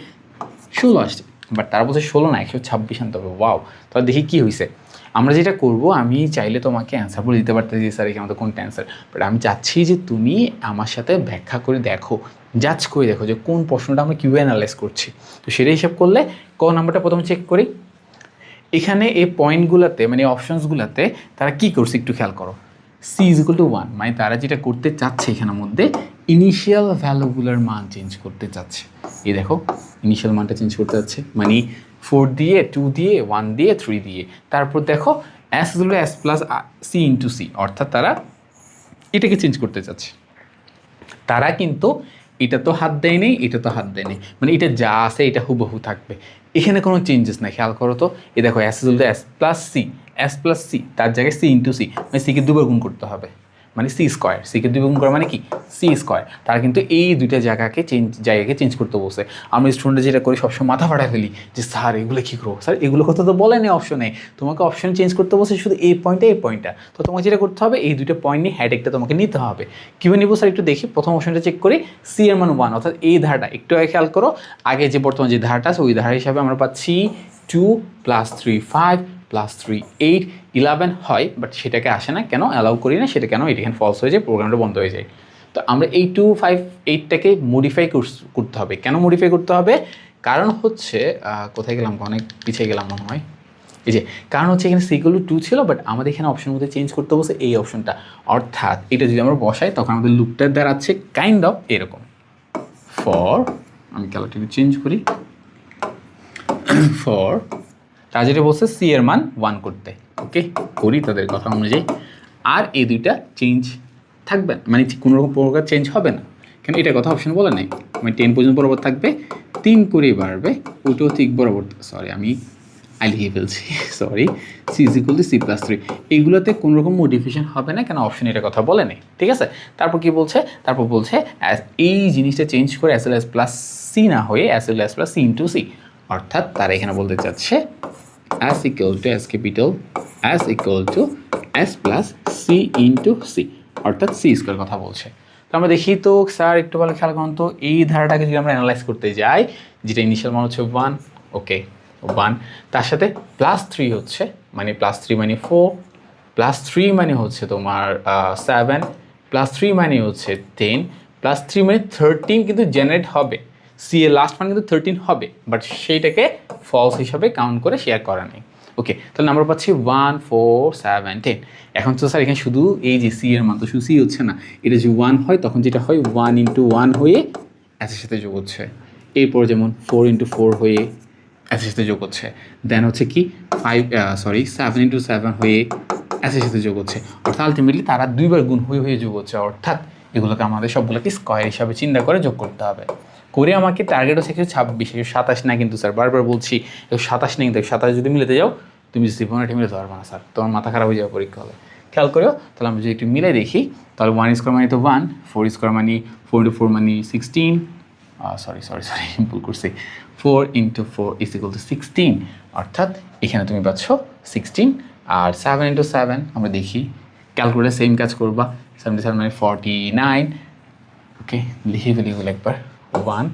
16 আসছে। বাট তারা বলছে 16 না 126 আনতে হবে। ওয়াও, তাহলে দেখি কী হয়েছে। আমরা যেটা করব আমি চাইলে তোমাকে অ্যান্সার বলে দিতে পারতেছি স্যার এখানে আমাদের কোনটা অ্যান্সার, বাট আমি চাচ্ছি যে তুমি আমার সাথে ব্যাখ্যা করে দেখো, জাজ করে দেখো যে কোন প্রশ্নটা আমরা কীভাবে অ্যানালাইজ করছি। তো সেটা হিসাব করলে ক নাম্বারটা প্রথমে চেক করি। এখানে এই পয়েন্টগুলোতে মানে অপশনসগুলোতে তারা কী করছে একটু খেয়াল করো। c=1 মানে তারা যেটা করতে চাচ্ছে এখানের মধ্যে ইনিশিয়াল ভ্যালুগুলোর মান চেঞ্জ করতে চাচ্ছে। এই দেখো ইনিশিয়াল মানটা চেঞ্জ করতে যাচ্ছে মানে 4 দিয়ে 2 দিয়ে 1 দিয়ে 3 দিয়ে, তারপর দেখো s+c × c, অর্থাৎ তারা এটাকে চেঞ্জ করতে চাচ্ছে। তারা কিন্তু এটা তো হাত দেয়নি, এটা তো হাত দেয়নি, মানে এটা যা আছে এটা হুবহু থাকবে, এখানে কোনো চেঞ্জেস নাই। খেয়াল করো তো, এই দেখো s+c তার জায়গায় c × c মানে সিকে দুবার গুণ করতে হবে মানে c², সিকে দুই গুণ করা মানে কি c²। তারা কিন্তু এই দুইটা জায়গাকে চেঞ্জ করতে বসে। আমরা স্টুডেন্টরা যেটা করি সবসময় মাথা ফাটা ফেলি যে স্যার এগুলো কী করবো, স্যার এগুলো কথা তো বলেনি অপশনে, তোমাকে অপশন চেঞ্জ করতে বসে শুধু এই পয়েন্টটা। তো তোমাকে যেটা করতে হবে এই দুইটা পয়েন্ট নিয়ে হেডেকটা তোমাকে নিতে হবে। কীভাবে নিব স্যার একটু দেখি। প্রথম অপশনটা চেক করি, c এর মান 1, অর্থাৎ এই ধারাটা একটু আগে খেয়াল করো, আগে যে বর্তমান যে ধারাটা আছে ওই ধারা হিসাবে আমরা পাচ্ছি 2 + 3 5 + 3 8 11 হয়, বাট সেটাকে আসে না কেন, অ্যালাউ করি না সেটা কেন, এটা এখানে ফলস হয়ে যায়, প্রোগ্রামটা বন্ধ হয়ে যায়। তো আমরা এই 2 5 8টাকে মডিফাই করতে হবে। কেন মডিফাই করতে হবে, কারণ হচ্ছে কোথায় গেলাম, অনেক পিছিয়ে গেলাম মনে হয়। এই যে কারণ হচ্ছে এখানে c=2 ছিল, বাট আমাদের এখানে অপশনের মধ্যে চেঞ্জ করতে বসে এই অপশনটা, অর্থাৎ এটা যদি আমরা বসাই তখন আমাদের লুপটা দাঁড়াচ্ছে কাইন্ড অফ এরকম। ফর আমি ক্যালকুলেটর চেঞ্জ করি, ফর তারা যেটা বলছে c এর মান 1 করতে, ওকে করি তাদের কথা অনুযায়ী। আর এই দুইটা চেঞ্জ থাকবে মানে কোনো রকম প্রকার চেঞ্জ হবে না, কেন এটা কথা অপশন বলে নাই, মানে 10 পর্যন্ত বরাবর থাকবে, 3 করেই বাড়বে, ওটাও ঠিক বরাবর, সরি আমি লিখে ফেলছি সরি, c=c+3 এইগুলোতে কোনো রকম মডিফিকেশন হবে না, কেন অপশন এটা কথা বলে নেই, ঠিক আছে। তারপর কি বলছে, তারপর বলছে এই জিনিসটা চেঞ্জ করে s+c না হয়ে s+c × c, অর্থাৎ তারা এখানে বলতে চাচ্ছে s = s+c × c, অর্থাৎ c² কথা বলছে। তো আমরা দেখি তো স্যার একটু ভালো খেয়াল করুন তো, এই ধারাটাকে যদি আমরা অ্যানালাইজ করতে যাই, যেটা ইনিশিয়াল মান হচ্ছে 1, ওকে 1, তার সাথে +3 হচ্ছে মানে +3 মানে 4, +3 মানে হচ্ছে তোমার 7, +3 মানে হচ্ছে 10, +3 মানে 13 কিন্তু জেনারেট হবে, সি এর লাস্ট মান কিন্তু 13 হবে, বাট সেইটাকে ফলস হিসাবে কাউন্ট করে শেয়ার করা নেই। ওকে, তাহলে নাম্বার পাচ্ছি 1 4 7 10। এখন তো স্যার এখানে শুধু এই যে সি এর মান তো শুধু সি হচ্ছে না, এটা যদি 1 হয় তখন যেটা হয় 1 × 1 হয়ে এসের সাথে যোগ হচ্ছে, এরপর যেমন 4 × 4 হয়ে এসের সাথে যোগ হচ্ছে, দেন হচ্ছে কি 7 × 7 হয়ে এসের সাথে যোগ হচ্ছে, অর্থাৎ আলটিমেটলি তারা দুইবার গুণ হয়ে যোগ হচ্ছে, অর্থাৎ এগুলোকে আমাদের সবগুলোকে স্কয়ার হিসাবে চিন্তা করে যোগ করতে হবে। করে আমাকে টার্গেট হচ্ছে 126, 127 না কিন্তু স্যার, বারবার বলছি 127 নেই, কিন্তু 27 যদি মিলাতে যাও তুমি জীবনে মিলাতে পারবে না স্যার, তোমার মাথা খারাপ হয়ে যাবে পরীক্ষা হলে। খেয়াল করো তাহলে আমরা যদি একটু মিলে দেখি, তাহলে 1² মানে তো 1, 4² মানে 4 × 4 মানে 16, সরি ভুল করছি, 4 × 4 = 16, অর্থাৎ এখানে তুমি পাচ্ছ 16। আর 7 × 7 আমরা দেখি, ক্যালকুলেটার সেম কাজ করবা, 77 মানে 49, ওকে লিখে ফেলি এগুলো একবার, 1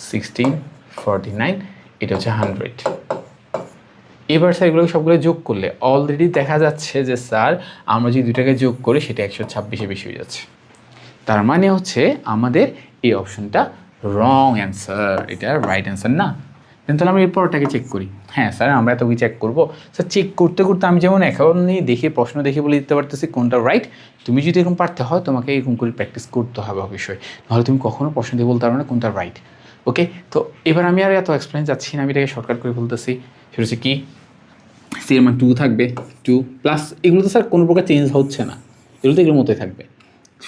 16 49, এটা হচ্ছে 100, এবার স্যার এগুলো সবগুলো যোগ করলে অলরেডি দেখা যাচ্ছে যে স্যার আমরা যদি দুটাকে যোগ করি সেটা 126-এ বেশি হয়ে যাচ্ছে। তার মানে হচ্ছে আমাদের এই অপশনটা রং অ্যান্সার, এটা রাইট অ্যান্সার না। দেন তাহলে আমরা এরপরটাকে চেক করি। হ্যাঁ স্যার আমরা এত কি চেক করবো স্যার, চেক করতে করতে আমি যেমন এখনই দেখে প্রশ্ন দেখে বলে দিতে পারতেছি কোনটা রাইট। তুমি যদি এরকম পারতে হয় তোমাকে এরকম করে প্র্যাকটিস করতে হবে অবশ্যই, নাহলে তুমি কখনো প্রশ্ন দিয়ে বলতে পারবে না কোনটা রাইট। ওকে, তো এবার আমি আর এত এক্সপ্লেন যাচ্ছি না, আমি এটাকে শর্টকাট করে বলতেছি। সেটা হচ্ছে কি, সি এর মান 2 থাকবে, 2 প্লাস এগুলো তো স্যার কোনো প্রকার চেঞ্জ হচ্ছে না, এগুলো তো এগুলোর মতোই থাকবে,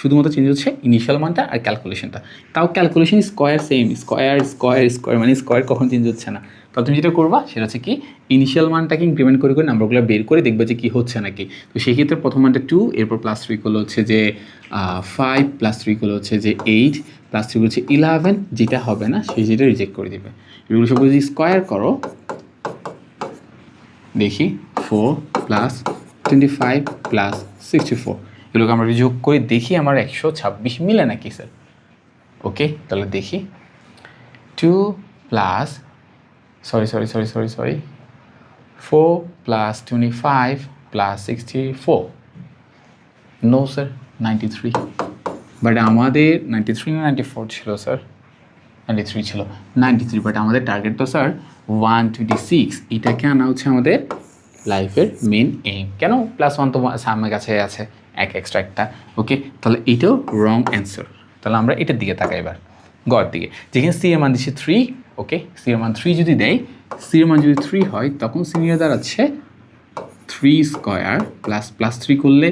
শুধুমাত্র চেঞ্জ হচ্ছে ইনিশিয়াল মানটা আর ক্যালকুলেশনটা। তাও calculation square same, square square square মানে স্কোয়ার কখন চেঞ্জ হচ্ছে না। তো তুমি যেটা করবা সেটা হচ্ছে কি, ইনিশিয়াল মানটাকে ইনক্রিমেন্ট করে করে নাম্বারগুলো বের করে দেখবে যে কী হচ্ছে নাকি। তো সেই ক্ষেত্রে প্রথম মানটা 2, এরপর প্লাস 3 করলে হচ্ছে যে 5, প্লাস 3 করলে হচ্ছে যে 8, প্লাস 3 হচ্ছে 11, যেটা হবে না সেই যেটা রিজেক্ট করে দেবে। এগুলো সব যদি স্কোয়ার করো দেখি 4 প্লাস 25 প্লাস 64, এগুলোকে আমরা যোগ করে দেখি আমার 126 মিলে নাকি স্যার। ওকে, তাহলে দেখি 2 plus sorry 4 plus 25 plus 64, no sir 93, but আমাদের 93 না 94 ছিল স্যার, 93 ছিল, 93, বাট আমাদের টার্গেট তো স্যার 126, এটাকে আনা হচ্ছে আমাদের লাইফের মেন এইম। কেন +1 তো সামনের কাছে আছে, এক এক্সট্রা একটা। ওকে, তাহলে এইটাও রং অ্যান্সার। তাহলে আমরা এটার দিকে তাকাই এবার, গড় দিকে, যেখানে সি এর মান দিচ্ছে 3। ওকে, সি এর মান 3 যদি দেয়, সি এর মান যদি 3 হয় তখন সিনিয়র দাঁড়াচ্ছে 3 স্কোয়ার প্লাস 3 করলে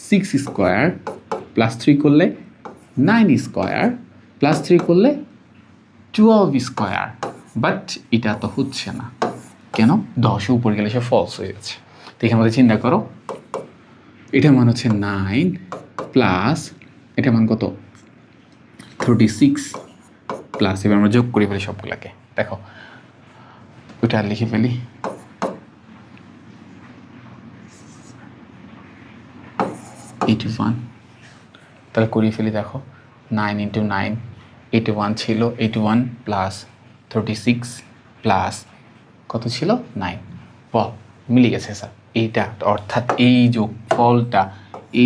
6 স্কোয়ার, প্লাস 3 করলে 9 স্কোয়ার, প্লাস 3 করলে 12 স্কোয়ার। বাট এটা তো হচ্ছে না, কেন? 10 উপরে গেলে সে ফলস হয়ে যাচ্ছে। তো এখানে মধ্যে চিন্তা করো, এটার মান হচ্ছে 9 প্লাস এটার মান কত 36 প্লাস, এবার আমরা যোগ করে ফেলি সবগুলোকে। দেখো ওইটা আর লিখে ফেলি, 81, তাহলে করিয়ে ফেলি। দেখো 9 × 9 81 ছিল, 81 প্লাস 36 প্লাস কত ছিল 9, বল মিলে গেছে স্যার এইটা। অর্থাৎ এই যোগফলটা,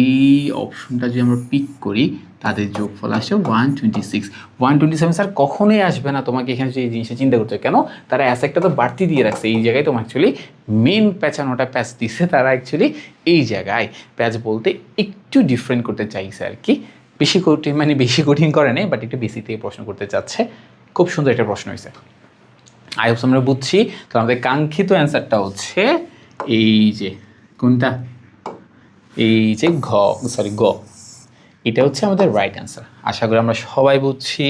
এই অপশনটা যদি আমরা পিক করি তাদের যোগফল আসছে 126। 127 স্যার কখনোই আসবে না, তোমাকে এখানে এই জিনিসটা চিন্তা করতে হবে। কেন? তারা অ্যাসেক্টটা তো বাড়তি দিয়ে রাখছে, এই জায়গায় তোমার অ্যাকচুয়ালি মেন প্যাচানোটা প্যাচ দিচ্ছে তারা অ্যাকচুয়ালি এই জায়গায়। প্যাচ বলতে একটু ডিফারেন্ট করতে চাইছে আর কি, বেশি কঠিন মানে বেশি কঠিন করে নেই, বাট একটু বেশি থেকে প্রশ্ন করতে চাচ্ছে। খুব সুন্দর একটা প্রশ্ন হয়েছে, আই হোপস আমরা বুঝছি। তো আমাদের কাঙ্ক্ষিত অ্যান্সারটা হচ্ছে এই যে কোনটা, এই যে গ, এটা হচ্ছে আমাদের রাইট অ্যান্সার। আশা করি আমরা সবাই বুঝছি।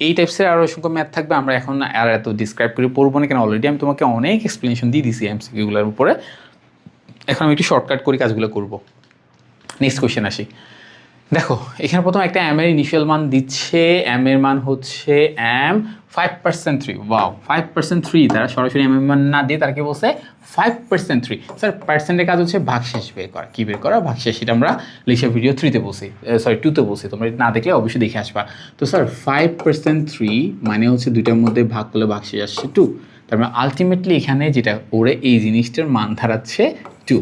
এই টাইপসের আরও অসংখ্য ম্যাথ থাকবে, আমরা এখন আর এত ডিসক্রাইব করে পড়বো না, কেন অলরেডি আমি তোমাকে অনেক এক্সপ্লেনেশন দিয়ে দিছি এমসিকিউগুলোর উপরে। এখন আমি একটু শর্টকাট করে কাজগুলো করবো। নেক্সট কোয়েশ্চেন আসি। দেখো এখানে প্রথম একটা এম এর ইনিশিয়াল মান দিচ্ছে, এম এর মান হচ্ছে এম 5% 3। ওয়াও 5% 3, তারা সরাসরি এম এর মান না দিয়ে তারা কি বলছে 5% 3। স্যার পার্সেন্টের কাজ হচ্ছে ভাগশেষ বের করা, কী বের করা ভাগশেষ, সেটা আমরা লিখে ভিডিও 3-তে বলছি, সরি 2-তে বলছি, তোমরা না দেখলে অবশ্যই দেখে আসবা। তো স্যার 5% 3 মানে হচ্ছে দুইটার মধ্যে ভাগ করলে ভাগশেষ আসছে 2, তার মানে আলটিমেটলি এখানে যেটা ওরে এই জিনিসটার মান দাঁড়াচ্ছে 2।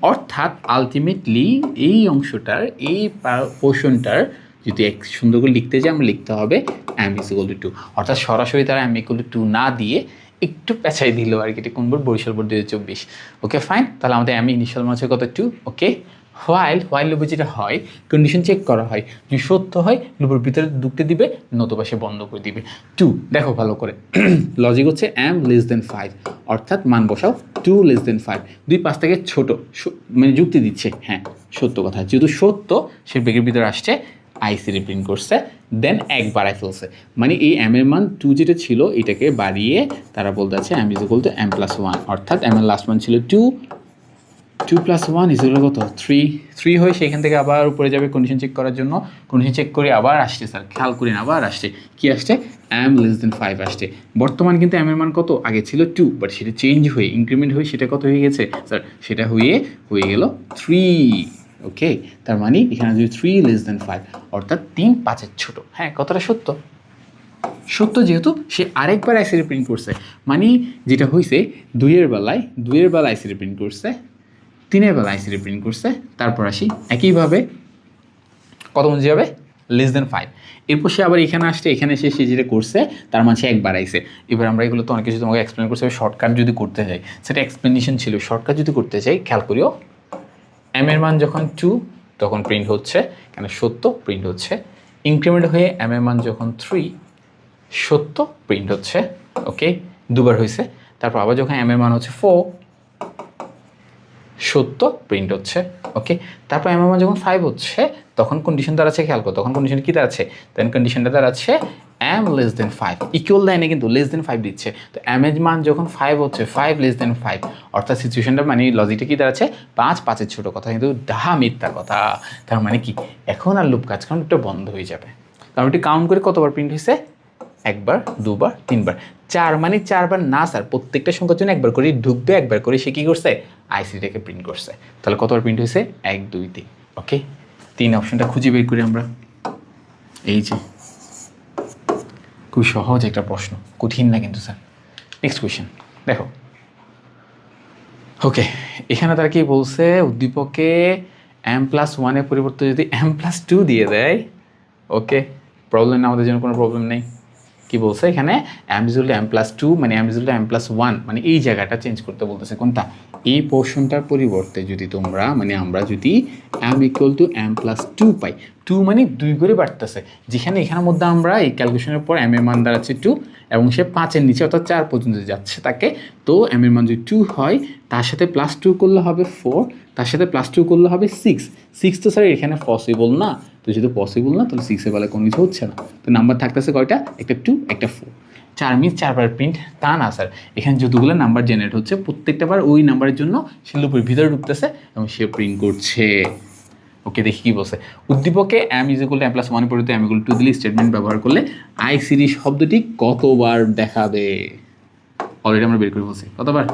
অর্থাৎ আলটিমেটলি এই অংশটার এই পোর্শনটার যদি এক সুন্দর করে লিখতে যাই আমরা লিখতে হবে m = 2। অর্থাৎ সরাসরি তারা m = 2 না দিয়ে একটু পেঁচাই দিল আর কি, এটা কোন board, Barishal board 2024। Okay fine, তাহলে আমাদের m ইনিশিয়াল মান হচ্ছে কত 2। ওকে, হোয়াইল লুপে যেটা হয় কন্ডিশন চেক করা হয়, যদি সত্য হয় লুপের ভিতরে ঢুকতে দিবে, নতুবা সে বন্ধ করে দিবে 2। দেখো ভালো করে, লজিক হচ্ছে m < 5, অর্থাৎ মান বসাও 2 < 5, 2 5 থেকে ছোট, মানে যুক্তি দিচ্ছে, হ্যাঁ সত্য কথা, যেহেতু সত্য সে ব্রেকের ভিতরে আসছে, আইসি প্রিন্ট করছে, দেন এক বাড়ায় ফেলছে, মানে এই m এর মান 2 যেটা ছিল এটাকে বাড়িয়ে তারা বলতে আছে m = m+1, অর্থাৎ m এর লাস্ট মান ছিল 2 + 1 = কত 3 হয়, সেখান থেকে আবার উপরে যাবে কন্ডিশন চেক করার জন্য, কন্ডিশন চেক করে আবার আসছে, স্যার খেয়াল করেন আবার আসছে, কি আসছে m < 5 আসছে। বর্তমান কিন্তু m এর মান কত, আগে ছিল 2, বাট সেটা চেঞ্জ হয়ে ইনক্রিমেন্ট হয়ে সেটা কত হয়ে গেছে স্যার, সেটা হয়ে গেল 3। ওকে, তার মানে এখানে যদি 3 < 5, অর্থাৎ 3 5-এর ছোট, হ্যাঁ কতটা সত্য। সত্য যেহেতু সে আরেকবার আইসিডি প্রিন্ট করছে, মানে যেটা হয়েছে 2-এর বেলায় আইসিডি প্রিন্ট করছে, 3-এর বেলায় আইসিডি প্রিন্ট করছে। তারপর আসি একইভাবে কত মঞ্জি যাবে <5। এরপর সে আবার এখানে আসছে, এখানে সে যেটা করছে তার মাঝে একবার আইছে। এবার আমরা এগুলো তো অনেক কিছু তোমাকে এক্সপ্লেন করছি, শর্টকাট যদি করতে যাই সেটা এক্সপ্লেনেশন ছিল, শর্টকাট যদি করতে চাই খেয়াল করিও এম এর মান যখন 2 তখন প্রিন্ট হচ্ছে, কেন সত্য প্রিন্ট হচ্ছে। ইনক্রিমেন্ট হয়ে এম এর মান যখন 3 সত্য প্রিন্ট হচ্ছে, ওকে দুবার হয়েছে। তারপর আবার যখন এম এর মান হচ্ছে 4 সত্য প্রিন্ট হচ্ছে, ওকে। তারপর এম এর মান যখন 5 হচ্ছে তখন কন্ডিশন দাঁড়াচ্ছে, খেয়াল করো তখন কন্ডিশন কী দাঁড়াচ্ছে, দেন কন্ডিশনটা দাঁড়াচ্ছে m<5 ইকুয়াল লাইনে কিন্তু <5 দিচ্ছে। তো এম এর মান যখন 5 হচ্ছে 5<5, অর্থাৎ সিচুয়েশনটা মানে লজিকটা কি দাঁড়াচ্ছে 5 ছোটো কথা কিন্তু ডাহা মিথ্যার কথা। তার মানে কি এখন আর লুপ কাজ, কারণ লুপটা বন্ধ হয়ে যাবে। কারণ এটি কাউন্ট করে কতবার প্রিন্ট হয়েছে, একবার, দুবার, তিনবার। 4 মানে 4বার না স্যার, প্রত্যেকটা সংখ্যার জন্য একবার করে ঢুকবে, একবার করে সে কী করছে আইসিটাকে প্রিন্ট করছে। তাহলে কতবার প্রিন্ট হয়েছে 1 2 3, ওকে। 3 অপশনটা খুঁজে বের করি আমরা। এই যে খুব সহজ একটা প্রশ্ন, কঠিন না কিন্তু স্যার। নেক্সট কোয়েশ্চেন দেখো, ওকে। এখানে তারা কি বলছে, উদ্দীপকে m+1-এর পরিবর্তে যদি m+2 দিয়ে দেয়, ওকে প্রবলেম না, আমাদের জন্য কোনো প্রবলেম নেই। কি বলছে এখানে m+2 মানে m+1 মানে এই জায়গাটা চেঞ্জ করতে বলতেছে, কোনটা এই পোর্শনটার পরিবর্তে যদি তোমরা মানে আমরা যদি m=m+2 পাই, 2 মানে 2 করে বাড়তেছে, যেখানে এখানের মধ্যে আমরা এই ক্যালকুলেশনের পর m এর মান দাঁড়াচ্ছে 2 এবং সে 5-এর নিচে অর্থাৎ 4 পর্যন্ত যাচ্ছে তাকে। তো m এর মান যদি 2 হয় তার সাথে +2 করলে হবে 4, তার সাথে +2 করলে হবে 6 তো স্যার এখানে পসিবল না, তো যেহেতু পসিবল না তাহলে 6-এর বেলায় কোনো কিছু হচ্ছে না। তো নাম্বার থাকতেছে কয়টা, একটা 2 একটা 4। 4 মিস 4বার প্রিন্ট তা না স্যার, এখানে যতগুলো নাম্বার জেনারেট হচ্ছে প্রত্যেকটা বার ওই নাম্বারের জন্য সে লুপের ভিতরে ঢুকতেছে এবং সে প্রিন্ট করছে। ওকে দেখি কী বলছে, উদ্দীপকে m=m+1 পরিবর্তে m=2 দিলে স্টেটমেন্ট ব্যবহার করলে আইসিডি শব্দটি কতবার দেখাবে। অলরেডি আমরা বের করে বলছি কতবার,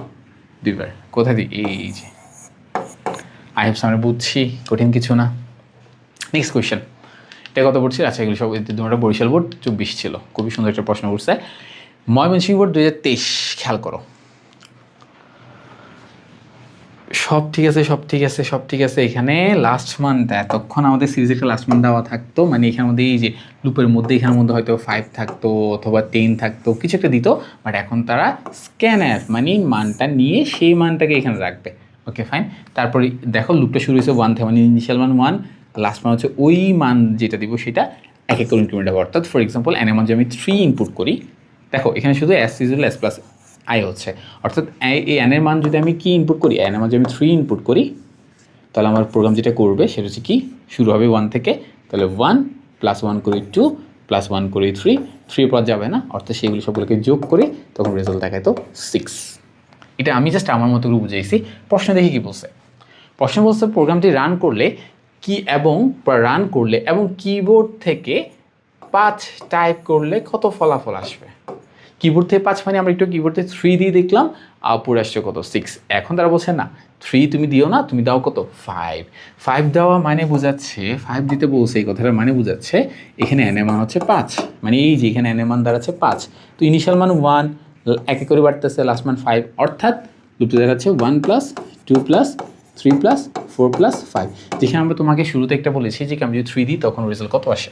2বার। কোথায় দিই, এই যে আই হ্যাভ সামনে বুঝছি, কঠিন কিছু না। নেক্সট কোয়েশ্চেন, এটা কত পড়ছে, আচ্ছা এগুলো সব তোমরা বরিশাল বোর্ড 24 ছিল, খুবই সুন্দর একটা প্রশ্ন করছে। ময়মনসিংহ বোর্ড 2023, খেয়াল করো। সব ঠিক আছে এখানে লাস্ট মান্থ এতক্ষণ আমাদের সিরিজে একটা লাস্ট মান্থ দেওয়া থাকতো, মানে এখানের মধ্যে এই যে লুপের মধ্যে এখানের মধ্যে হয়তো 5 থাকতো অথবা 10 থাকতো, কিছু একটা দিত, বাট এখন তারা স্ক্যানার মানে মানটা নিয়ে সেই মানটাকে এখানে রাখবে, ওকে ফাইন। তারপরে দেখো লুপটা শুরু হয়েছে 1 থেকে, মানে ইনিশিয়াল মান 1, লাস্ট মান হচ্ছে ওই মান যেটা দিব সেটা এক এক করে ইনক্রিমেন্ট হবে। অর্থাৎ ফর এক্সাম্পল এন এর মান যদি আমি 3 ইনপুট করি, দেখো এখানে শুধু s+i হচ্ছে, অর্থাৎ এই n এর মান যদি আমি কি ইনপুট করি, n এর মান যদি আমি 3 ইনপুট করি, তাহলে আমার প্রোগ্রাম যেটা করবে সেটা হচ্ছে কি শুরু হবে 1 থেকে, তাহলে 1 +1 করি 2 +1 করি 3 পর যাবে না, অর্থাৎ সেগুলো সবগুলোকে যোগ করি তখন রেজাল্ট দেখায় তো 6। এটা আমি জাস্ট আমার মতো করে বুঝাইছি। প্রশ্ন দেখি কি বলছে, প্রশ্ন বলছে প্রোগ্রামটি রান করলে এবং কিবোর্ড থেকে 5 টাইপ করলে কত ফলাফল আসবে। কিবোর্ড থেকে 5 মানে আমরা একটু কিবোর্ড থেকে 3 দিয়ে দেখলাম, আউটপুট আসছে কত 6। এখন তারা বলছে না 3 তুমি দিও না, তুমি দাও কত 5 দেওয়া মানে বোঝাচ্ছে 5 দিতে বলছে, এই কথাটার মানে বোঝাচ্ছে এখানে n এর মান হচ্ছে 5, মানে এই যে এখানে n এর মান দাঁড়াচ্ছে 5, তো ইনিশিয়াল মান 1 এক এক করে বাড়তেছে, লাস্ট মান 5, অর্থাৎ লুপটা দেখাচ্ছে 1 + 2 + 3 + 4 + 5। যেখানে আমরা তোমাকে শুরুতে একটা বলেছি যে আমি যদি 3 দিই তখন রেজাল্ট কত আসে,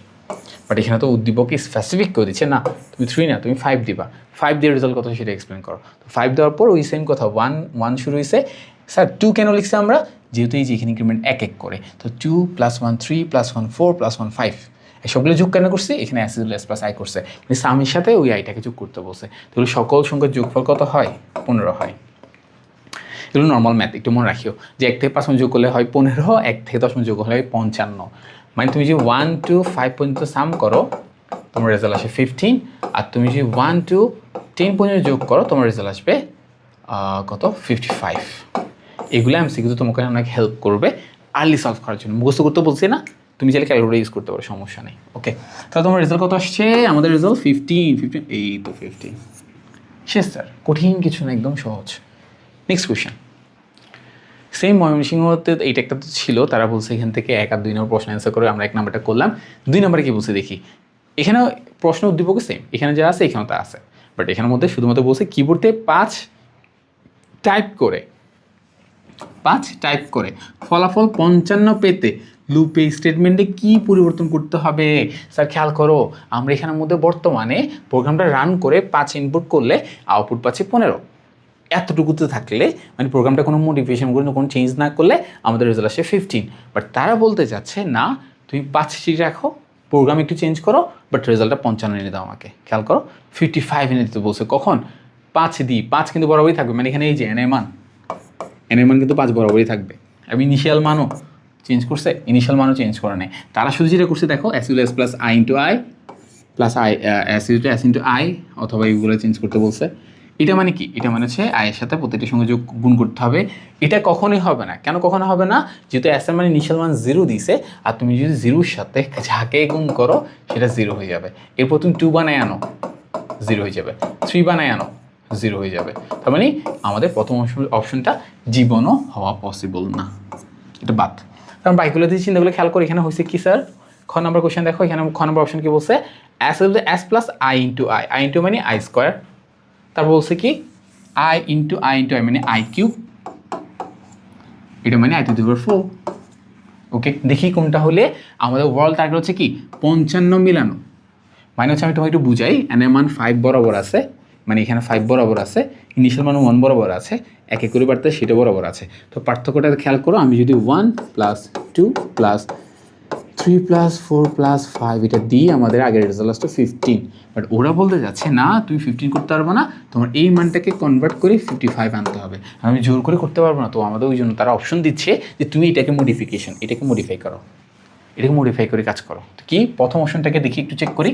বাট এখানে তো উদ্দীপকে স্পেসিফিক করে দিচ্ছে না তুমি 3 না তুমি 5 দিবা, 5 দিয়ে রেজাল্ট কত সেটা এক্সপ্লেন করো। তো 5 দেওয়ার পর ওই সেম কথা 1 শুরু হয়েছে, স্যার 2 কেন লিখছে আমরা, যেহেতু এই যে এখানে ইনক্রিমেন্ট এক এক করে, তো 2 + 1 3 + 1 4 + 1 5, এই সবগুলো যোগ কেন করছে, এখানে s+i করছে, মানে সামের সাথে ওই আইটাকে যোগ করতে বলছে। তাহলে সকল সংখ্যার যোগফল কত হয় 15 হয়। এগুলো নর্মাল ম্যাথ, একটু মনে রাখিও যে 1 থেকে 5 যোগ করলে হয় 15, 1 থেকে 10 যোগ করলে হয় 55, মানে তুমি যদি 1 to 5 পর্যন্ত সাম করো তোমার রেজাল্ট আসে 15, আর তুমি যদি 1 to 10 পর্যন্ত যোগ করো তোমার রেজাল্ট আসবে কত 55। এগুলো আমি কিন্তু তোমাকে অনেক হেল্প করবে আর্লি সলভ করার জন্য, মুখস্থ করতে বলছি না, তুমি চাইলে ক্যালকুলেটর ইউজ করতে পারো, সমস্যা নেই। ওকে তাহলে তোমার রেজাল্ট কত আসছে, আমাদের রেজাল্ট 15, এই তো 15 শেষ স্যার, কঠিন কিছু না, একদম সহজ। নেক্সট কোয়েশ্চেন, সেম ময়মনসিংহতে এইটা একটা তো ছিল, তারা বলছে এখান থেকে 1 আর 2 নম্বর প্রশ্ন অ্যান্সার করে আমরা 1 নম্বরটা করলাম, 2 নম্বরে কি বলছে দেখি। এখানে প্রশ্ন উদ্দীপক সেম, এখানে যা আছে এখানেও তা আছে, বাট এখানের মধ্যে শুধুমাত্র বলছে কিবোর্ডে 5 টাইপ করে ফলাফল 55 পেতে লুপে স্টেটমেন্টে কি পরিবর্তন করতে হবে। স্যার খেয়াল করো, আমরা এখানের মধ্যে বর্তমানে প্রোগ্রামটা রান করে 5 ইনপুট করলে আউটপুট পাচ্ছি 15। এতটুকুতে থাকলে মানে প্রোগ্রামটা কোনো মডিফিকেশন করে কোনো চেঞ্জ না করলে আমাদের রেজাল্ট আসে 15। বাট তারা বলতে যাচ্ছে না, তুমি 5 ঠিক রাখো, প্রোগ্রাম একটু চেঞ্জ করো, বাট রেজাল্টটা 55 এনে দাও আমাকে। খেয়াল করো 55 এনে দিতে বলছে, কখন 5 দিই, 5 কিন্তু বরাবরই থাকবে, মানে এখানে এই যে এনের মান কিন্তু 5 বরাবরই থাকবে। আমি ইনিশিয়াল মানও চেঞ্জ করছে, ইনিশিয়াল মানও চেঞ্জ করে নেয়। তারা শুধু যেটা করছে দেখো S US plus I into I plus I S into I, অথবা এইগুলো চেঞ্জ করতে বলছে। এটা মানে কি, এটা মানে হচ্ছে আয়ের সাথে প্রতিটির সঙ্গে যোগ গুণ করতে হবে। এটা কখনোই হবে না, কেন কখনো হবে না, যেহেতু এস এর মানে ইনিশিয়াল মান 0 দিছে, আর তুমি যদি 0-র সাথে যাকে গুণ করো সেটা 0 হয়ে যাবে। এরপর তুমি 2 বানায় আনো 0 হয়ে যাবে, 3 বানায় আনো 0 হয়ে যাবে। তার মানে আমাদের প্রথম অপশনটা জীবনও হওয়া পসিবল না, এটা বাদ। কারণ বাইকগুলো দিয়ে চিন্তাগুলো খেয়াল করে এখানে হয়েছে কি স্যার, খ নম্বর কোশ্চেন দেখো, এখানে খ নম্বর অপশন কি বলছে, S plus I into I, I into মানে আই স্কোয়ার, তারপর বলছে কি আই ইন্টু আই মানে আই কিউব, এটা মানে আই টু দি পাওয়ার 4। ওকে, দেখি কোনটা হলে আমাদের ওভারঅল টার্গেট হচ্ছে কি 55 মিলানো। মানে হচ্ছে আমি তোমাকে একটু বুঝাই, এন এর মান 5 বরাবর আছে, মানে এখানে 5 বরাবর আছে, ইনিশিয়াল মান 1 বরাবর আছে, এক এক করে বাড়তে সেটা বরাবর আছে। তো পার্থক্যটা খেয়াল করো, আমি যদি 1 প্লাস 2 প্লাস 3 প্লাস 4 প্লাস 5 এটা দিয়ে আমাদের আগের রেজাল্ট আসতো 15, বাট ওরা বলতে যাচ্ছে না তুমি 15 করতে পারবো না, তোমার এই মানটাকে কনভার্ট করে 55 আনতে হবে। আমি জোর করে করতে পারবো না, তো আমাদের ওই জন্য তারা অপশন দিচ্ছে যে তুমি এটাকে মডিফাই করো, এটাকে মডিফাই করে কাজ করো। তো কি প্রথম অপশনটাকে দেখি একটু চেক করি,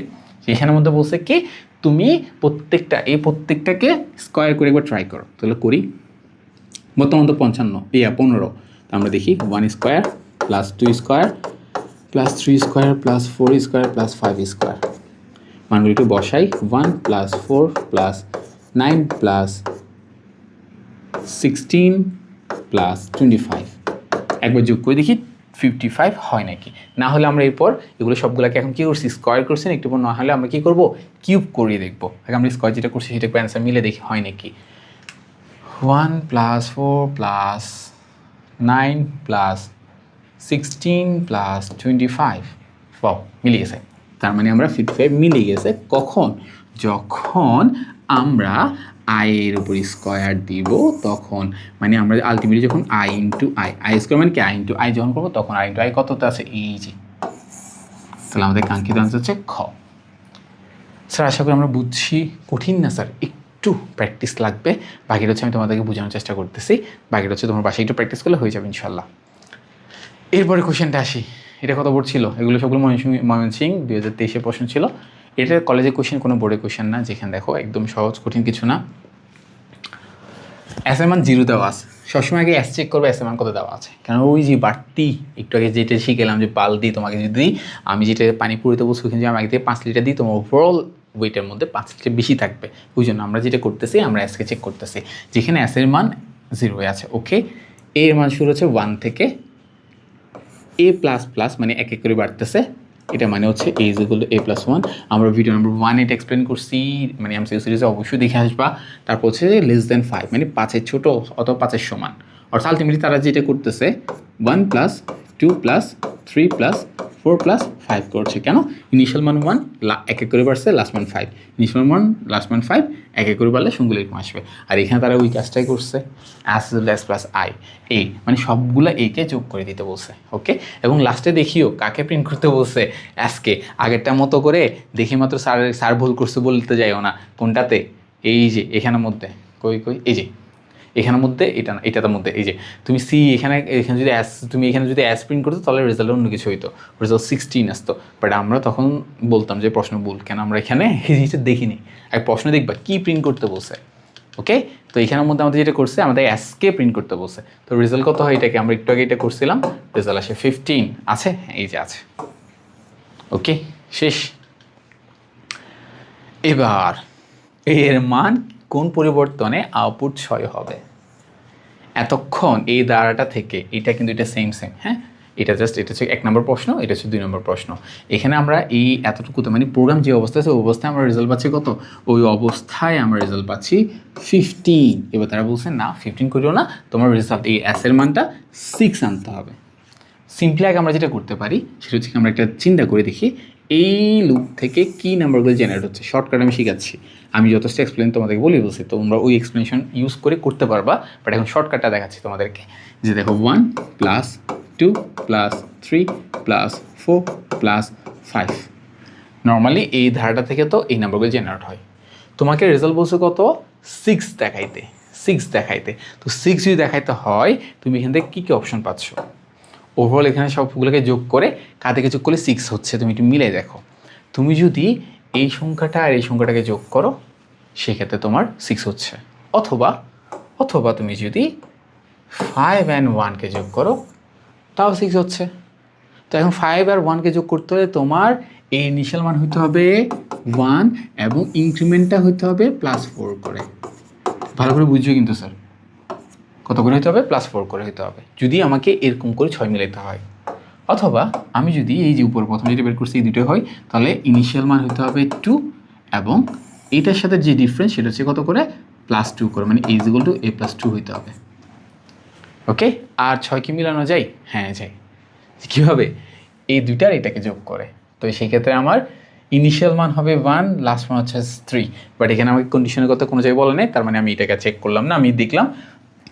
এখানের মধ্যে বলছে কি তুমি প্রত্যেকটাকে স্কোয়ার করে একবার ট্রাই করো। তাহলে করি, বর্তমান তো 15, তো আমরা দেখি 1 square plus 2 square plus 3 square plus 4 square plus 5 square, মানগুলো একটু বসাই, 1 প্লাস 4 প্লাস 9 প্লাস 16 প্লাস 25, একবার যোগ করে দেখি 55 হয় নাকি। না হলে আমরা এরপর এগুলো সবগুলোকে এখন কী করছি, স্কোয়ার করছি, একটু পর না হলে আমরা কী করবো, কিউব করিয়ে দেখবো। আগে আমরা স্কোয়ার যেটা করছি সেটা অ্যান্সার মিলে দেখি হয় নাকি। 1 প্লাস 4 প্লাস 9 প্লাস 16 প্লাস 25, বাও মিলে গেছে। তার মানে আমরা 55 মিলে গেছে কখন, যখন আমরা আইয়ের উপর স্কোয়ার দিব তখন, মানে আমরা আলটিমেটলি যখন আই ইন্টু আই স্কোয়ার মানে কি আই ইন্টু আই যখন করবো তখন আই ইন্টু আই কতটা আছে এই যে। তাহলে আমাদের কাঙ্ক্ষিত আনসার হচ্ছে খ। স্যার আশা করি আমরা বুঝছি, কঠিন না স্যার, একটু প্র্যাকটিস লাগবে। বাকিটা হচ্ছে আমি তোমাদেরকে বোঝানোর চেষ্টা করতেছি, বাকিটা হচ্ছে তোমার বাসায় একটু প্র্যাকটিস করলে হয়ে যাবে ইনশাল্লাহ। এরপরে কোশ্চেনটা আসি, এটা কত বোর্ড ছিল, এগুলো সবগুলো ময়মনসিংহ 2023 প্রশ্ন ছিল। এটা কলেজের কোশ্চেন, কোনো বোর্ডের কোশ্চেন না, যেখানে দেখো একদম সহজ, কঠিন কিছু না। এস এর মান 0 দেওয়া আছে, সবসময় আগে এস চেক করবে এস এর মান কত দেওয়া আছে, কারণ ওই যে বাড়তি একটু আগে যেটা শিখেলাম যে বালতি, তোমাকে যদি আমি যেটা পানি পুরিতে বলছি ওইখানে যে আমি আগে থেকে 5 লিটার দিই, তোমার ওভারঅল ওয়েটের মধ্যে 5 লিটার বেশি থাকবে। ওই জন্য আমরা যেটা করতেছি, আমরা এসকে চেক করতেছি, যেখানে এস এর মান 0 আছে। ওকে, এর মান শুরু হচ্ছে 1 থেকে, এ প্লাস প্লাস মানে এক এক করে বাড়তেছে, এটা মানে হচ্ছে A is equal to a plus 1। আমরা ভিডিও নম্বর 1 এটা এক্সপ্লেন করছি, মানে এমসিকিউ সিরিজে অবশ্যই দেখে আসবা। তারপর হচ্ছে যে লেস দেন 5 মানে 5-এর ছোটো অথবা 5-এর সমান, অর্থাৎ আলটিমেটলি তারা যেটা করতেছে 1 প্লাস 2 প্লাস 3 প্লাস 4 প্লাস 5 করছে। কেন, ইনিশিয়াল মান 1 এক এক করে বাড়ছে, লাস্ট মান 5, ইনিশিয়াল মান লাস্ট মান 5 এক এক করে বাড়লে সঙ্গুলো এরকম আসবে। আর এখানে তারা ওই কাজটাই করছে, এস প্লাস আই এ মানে সবগুলো একে যোগ করে দিতে বলছে। ওকে, এবং লাস্টে দেখিও কাকে প্রিন্ট করতে বলছে, এসকে। আগেরটা মতো করে দেখি মাত্র স্যার ভুল করছে বলতে যাইও না, কোনটাতে, এই যে এখানের মধ্যে, কই এই যে এখানের মধ্যে, এটা না এটার মধ্যে, এই যে তুমি সি এখানে যদি তুমি এখানে যদি অ্যাস প্রিন্ট করতো তাহলে রেজাল্ট অন্য কিছু হইতো, রেজাল্ট 16 আসতো। বাট আমরা তখন বলতাম যে প্রশ্ন ভুল, কেন আমরা এখানে এই জিনিসটা দেখিনি। আর প্রশ্ন দেখবা কী প্রিন্ট করতে বলছে। ওকে, তো এখানের মধ্যে আমাদের যেটা করছে, আমাদের এসকে প্রিন্ট করতে বলছে। তো রেজাল্ট কত হয়, এটাকে আমরা একটু আগে এটা করছিলাম, রেজাল্ট আসে 15 আছে, এই যে আছে। ওকে, শেষ। এবার এর মান কোন পরিবর্তনে আউটপুট 6 হবে। এতক্ষণ এই দ্বারাটা থেকে এটা কিন্তু এটা সেম, হ্যাঁ, এটা হচ্ছে 1 নম্বর প্রশ্ন, এটা হচ্ছে 2 নম্বর প্রশ্ন। এখানে আমরা এই এতটুকুতে মানে প্রোগ্রাম যে অবস্থা আছে ওই অবস্থায় আমরা রেজাল্ট পাচ্ছি কত, ওই অবস্থায় আমরা রেজাল্ট পাচ্ছি 15। এবার তারা বলছে না 15 করিও না, তোমার রেজাল্ট এই এর মানটা 6 আনতে হবে। সিম্পলি আগে আমরা যেটা করতে পারি সেটা হচ্ছে আমরা একটা চিন্তা করে দেখি এই লুপ থেকে কী নাম্বারগুলো জেনারেট হচ্ছে। শর্টকাট আমি শিখাচ্ছি, আমি যথেষ্ট এক্সপ্লেন তোমাদেরকে বলছি, তোমরা ওই এক্সপ্লেনেশন ইউজ করে করতে পারবা, বাট এখন শর্টকাটটা দেখাচ্ছি তোমাদেরকে। যে দেখো 1 + 2 + 3 + 4 + 5, নর্মালি এই ধারাটা থেকে তো এই নাম্বারগুলো জেনারেট হয়। তোমাকে রেজাল্ট বলছে কত, 6 দেখাইতে। তো 6 যদি দেখাইতে হয় তুমি এখান থেকে কী কী অপশন পাচ্ছ, ওভারঅল এখানে সবগুলোকে যোগ করে কাদেরকে যোগ করলে 6 হচ্ছে তুমি একটু মিলে দেখো। তুমি যদি এই সংখ্যাটা আর এই সংখ্যাটাকে যোগ করো সেক্ষেত্রে তোমার 6 হচ্ছে, অথবা তুমি যদি 5 আর 1কে যোগ করো তাও 6 হচ্ছে। তো এখন 5 আর 1কে যোগ করতে হলে তোমার এই ইনিশিয়াল মান হইতে হবে 1 এবং ইনক্রিমেন্টটা হইতে হবে +4 করে। ভালো করে বুঝছো কিন্তু স্যার, কত করে হইতে হবে, +4 করে হইতে হবে যদি আমাকে এরকম করে 6 মিলাইতে হয়। অথবা আমি যদি এই যে উপর প্রথমে যেটা বের করছি এই দুটো হয়, তাহলে ইনিশিয়াল মান হইতে হবে 2 এবং এটার সাথে যে ডিফারেন্স সেটা হচ্ছে কত করে, +2 করে, মানে a = a + 2 হইতে হবে। ওকে, আর 6 কি মিলানো যায়? হ্যাঁ যায়। কীভাবে? এই দুইটার এটাকে যোগ করে। তো সেই ক্ষেত্রে আমার ইনিশিয়াল মান হবে 1, লাস্ট মান হচ্ছে 3, বাট এখানে আমাকে কন্ডিশনের কথা কোনো জায়গায় বলে নেই, তার মানে আমি এটাকে চেক করলাম না, আমি দেখলাম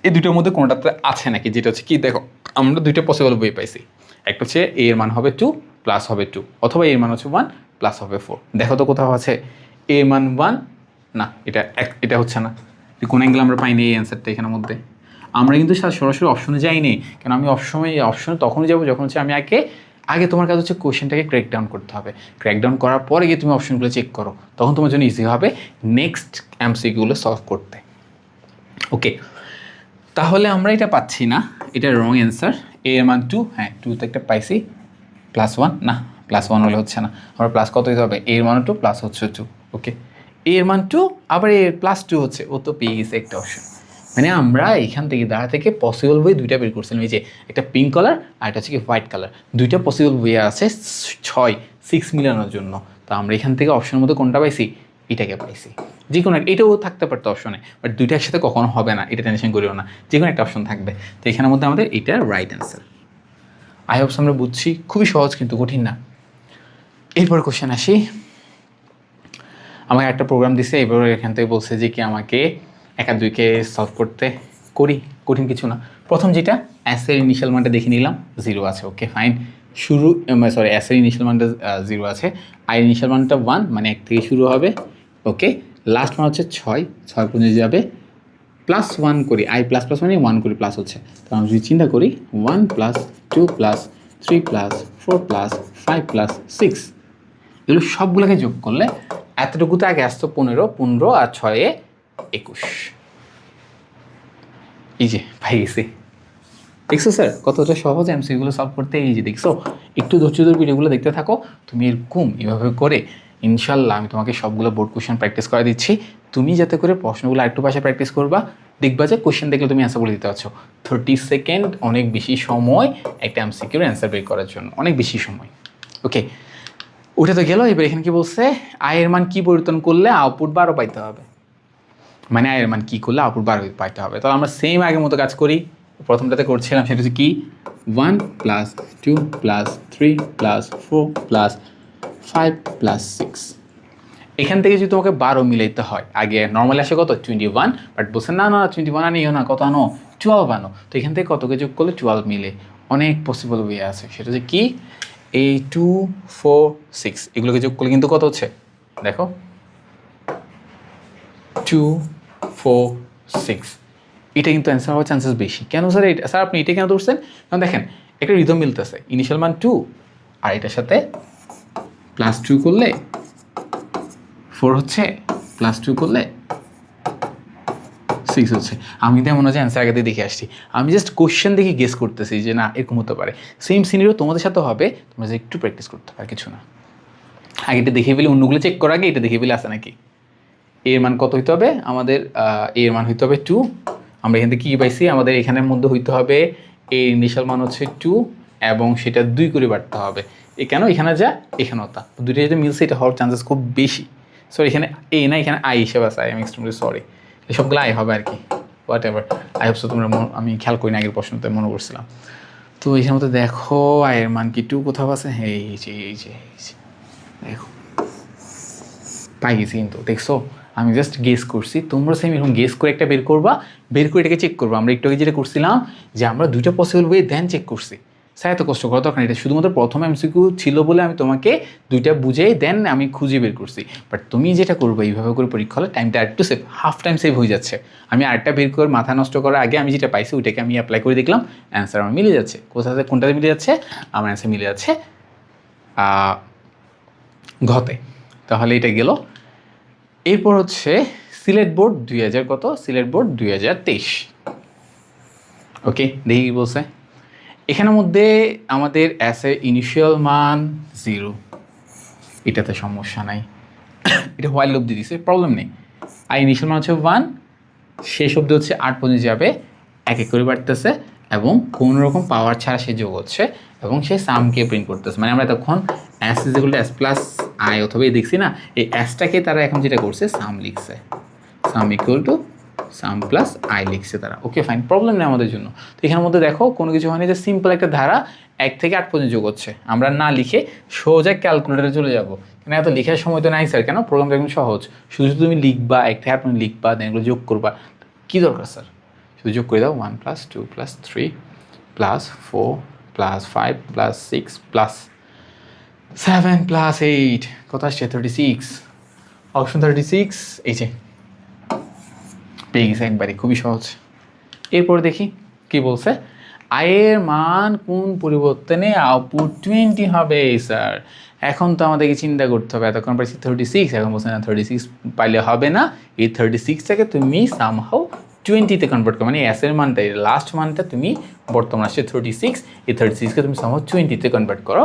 এই দুটোর মধ্যে কোনোটাতে আছে নাকি। যেটা হচ্ছে কি, দেখো আমরা দুইটা পসিবল ওয়ে পাইছি, একটা হচ্ছে a এর মান হবে 2 প্লাস হবে 2, অথবা a এর মান হচ্ছে 1 প্লাস হবে 4। দেখো তো কোথাও আছে a এর মান 1, না এটা হচ্ছে না, কোন অ্যাঙ্গেল আমরা পাইনি এই অ্যান্সারটা এখানের মধ্যে। আমরা কিন্তু সরাসরি অপশনে যাইনি, কেন আমি অপশনে তখনই যাবো যখন হচ্ছে আমি আগে তোমার কাছে হচ্ছে কোয়েশ্চেনটাকে ক্র্যাকডাউন করতে হবে। ক্র্যাকডাউন করার পরে গিয়ে তুমি অপশনগুলো চেক করো, তখন তোমার জন্য ইজি হবে নেক্সট এমসিকিউগুলো সলভ করতে। ওকে, তাহলে আমরা এটা পাচ্ছি না, এটা রং অ্যান্সার। এ এর মান 2, হ্যাঁ 2 তো একটা পাইছি, +1 না, +1 হলে হচ্ছে না, আমরা প্লাস কত দিতে হবে, এ এর মান 2 প্লাস হচ্ছে 2। ওকে, এ এর মান 2 আবার এ +2 হচ্ছে, ও তো পেয়ে গেছে একটা অপশন। মানে আমরা এখান থেকে দাঁড়া থেকে পসিবল ওয়ে দুইটা বের করছিলাম, এই যে একটা পিঙ্ক কালার আর এটা হচ্ছে কি হোয়াইট কালার, দুইটা পসিবল ওয়ে আছে 6 মিলানোর জন্য। তো আমরা এখান থেকে অপশনের মধ্যে কোনটা পাইছি, এটাকে পাইছি। যে কোনো এটাও থাকতে পারতো অপশনে, বাট দুইটা একসাথে কখনো হবে না, এটা টেনশন করিও না, যে কোনো একটা অপশন থাকবে। তো এখানের মধ্যে আমাদের এটা রাইট অ্যান্সার। আই হোপস আমরা বুঝছি, খুবই সহজ কিন্তু কঠিন না। এরপর কোশ্চেন আসি, আমাকে একটা প্রোগ্রাম দিছে, এবার এখান থেকে বলছে যে কি আমাকে 1 আর 2কে সলভ করতে, করি, কঠিন কিছু না। প্রথম যেটা এর ইনিশিয়াল মানটা দেখে নিলাম 0 আছে, ওকে ফাইন। এর ইনিশিয়াল মানটা 0 আছে, আর ইনিশিয়াল মানটা 1, মানে 1 থেকে শুরু হবে। ওকে, লাস্ট মান হচ্ছে 6 পর্যন্ত যাবে, +1 করি, প্লাস মানে 1 করি প্লাস হচ্ছে। তো আমি যদি চিন্তা করি 1 + 2 + 3 + 4 + 5 + 6, এগুলো সবগুলোকে যোগ করলে এতটুকুতে আগে আসতো 15 আর 6 21। এই যে পাই গেছি, দেখছো স্যার কতটা সহজ এমসিকিউগুলো সলভ করতে। এই যে দেখছো, একটু ধৈর্য ভিডিওগুলো দেখতে থাকো, তুমি এরকম এভাবে করে ইনশাল্লাহ আমি তোমাকে সবগুলো বোর্ড কোশ্চেন প্র্যাকটিস করে দিচ্ছি। তুমি যাতে করে প্রশ্নগুলো আরেকটু পাশে প্র্যাকটিস করবা, দেখবা যে কোশ্চেন দেখলে তুমি অ্যান্সার বলে দিতে পারছো। 30 সেকেন্ড অনেক বেশি সময় একটা এমসিকিউর অ্যান্সার বের করার জন্য, অনেক বেশি সময়। ওকে, ওটা তো গেল। এবার এখানে কি বলছে, আয়ের মান কি পরিবর্তন করলে আউটপুট 12 পাইতে হবে, মানে আয়ের মান কী করলে আউটপুট 12 পাইতে হবে। তাহলে আমরা সেম আগের মতো কাজ করি, প্রথমটাতে করছিলাম সেটা হচ্ছে কি 1 + 2 + 3 + 4 + 5 + 6। এখান থেকে যদি তোমাকে 12 মিলাইতে হয়, আগে নর্মালি আসে কত 21, বাট বলছে না 21 আনিও না, কত আনো 12 আনো। তো এখান থেকে কতকে যোগ করলে 12 মিলে, অনেক পসিবল ওয়ে আছে। সেটা হচ্ছে কি এই 2 4 6 এগুলোকে যোগ করলে কিন্তু কত হচ্ছে, দেখো 2 4 6, এটা কিন্তু অ্যান্সার হওয়ার চান্সেস বেশি। কেন স্যার এটা, স্যার আপনি এটা কেন ধরছেন? কারণ দেখেন একটা রিদম মিলতেছে, ইনিশিয়াল মান 2 আর এটার সাথে +2 করলে 4 হচ্ছে, +2 করলে 6 হচ্ছে। আমি কিন্তু এমন হচ্ছে অ্যান্সার আগে দিয়ে দেখে আসছি, আমি জাস্ট কোশ্চেন দেখে গেস করতেছি যে না এরকম হতে পারে। সেম সিনারিও তোমাদের সাথে হবে, তোমরা যে একটু প্র্যাকটিস করতে পারে, কিছু না। আগে এটা দেখে ফেলে, অন্যগুলো চেক করার আগে এটা দেখে ফেলে আসে নাকি। এর মান কত হইতে হবে আমাদের, এর মান হইতে হবে 2। আমরা এখান থেকে কী পাইছি, আমাদের এখানের মধ্যে হইতে হবে এর ইনিশিয়াল মান হচ্ছে 2 এবং সেটা 2 করে বাড়তে হবে। কেন এখানে যা এখানেও তা, দুইটা যদি মিলছে এটা হওয়ার চান্সেস খুব বেশি। সরি এখানে এ না, এখানে আই হিসেবে আছে, আই এম এক্সট্রিমলি সরি, এই সবগুলো আই হবে আর কি, what ever. I hope so তোমরা, আমি খেয়াল করি না আগের প্রশ্নতে মনে করছিলাম। তো এখানে মতো দেখো আয়ের মান কি 2 কোথাও আছে, হ্যাঁ এই যে দেখো পাই গেছি। কিন্তু দেখছো আমি জাস্ট গেস করছি, তোমরা সেম এরকম গেস করে একটা বের করবা, বের করে এটাকে চেক করবো। আমরা একটু আগে যেটা করছিলাম যে আমরা দুইটা পসিবল ওয়ে দেন চেক করছি। স্যার এত কষ্ট করা দরকার, এটা শুধুমাত্র প্রথম এমসিকিউ ছিল বলে আমি তোমাকে দুইটা বুঝেই দেন আমি খুঁজে বের করছি। বাট তুমি যেটা করবো এইভাবে করে পরীক্ষা হলে টাইমটা আরেকটু সেভ, হাফ টাইম সেভ হয়ে যাচ্ছে। আমি আরেকটা বের করে মাথা নষ্ট করার আগে আমি যেটা পাইছি ওইটাকে আমি অ্যাপ্লাই করে দেখলাম, অ্যান্সার আমার মিলে যাচ্ছে। কোনটাতে মিলে যাচ্ছে? আমার অ্যান্সার মিলে যাচ্ছে ঘতে। তাহলে এটা গেল। এরপর হচ্ছে সিলেট বোর্ড 2000 কত, সিলেট বোর্ড 2023। ওকে দেখি কি বলছে। এখানের মধ্যে আমাদের অ্যাসে ইনিশিয়াল মান 0, এটাতে সমস্যা নাই, এটা হোয়াইল অবধি দিছে, প্রবলেম নেই। আর ইনিশিয়াল মান হচ্ছে 1, শেষ অবধি হচ্ছে 8 পর্যন্ত যাবে, এক এক করে বাড়তেছে এবং কোনো রকম পাওয়ার ছাড়া সে যোগ হচ্ছে এবং সে সামকে প্রিন্ট করতেছে। মানে আমরা তখন s is equal to S plus i অথবা এই দেখছি না, এই অ্যাসটাকে তারা এখন যেটা করছে সাম লিখছে, সাম equal to some plus I লিখছে তারা। ওকে ফাইন, প্রবলেম নেই আমাদের জন্য। তো এখানের মধ্যে দেখো কোনো কিছু হয়নি, যে সিম্পল একটা ধারা 1 থেকে 8 পর্যন্ত যোগ হচ্ছে। আমরা না লিখে সোজা ক্যালকুলেটারে চলে যাবো, কেন এত লেখার সময় তো নাই স্যার। কেন? প্রোগ্রামটা একদম সহজ, শুধু শুধু তুমি লিখবা 1 থেকে 8 পর্যন্ত লিখবা, দেন এগুলো যোগ করবা, কী দরকার স্যার? শুধু যোগ করে দাও 1 + 2 + 3 + 4 + 5 + 6 + 7 + 8 কত আসছে? 36। অপশন 36 এই যে পেয়ে গেছে একবারে, খুবই সহজ। এরপর দেখি কি বলছে, আয়ের মান কোন পরিবর্তনে আউটপুট 20 হবে স্যার। এখন তো আমাদেরকে চিন্তা করতে হবে, এতক্ষণ পাইছি 36, এখন বলছে না 36 পাইলে হবে না, এই 36টাকে তুমি সামহাউ 20-তে কনভার্ট করো, মানে এস এর মানটা এই লাস্ট মানটা তুমি বর্তমান আসছে 36, এই 36কে তুমি সামহাউ 20-তে কনভার্ট করো।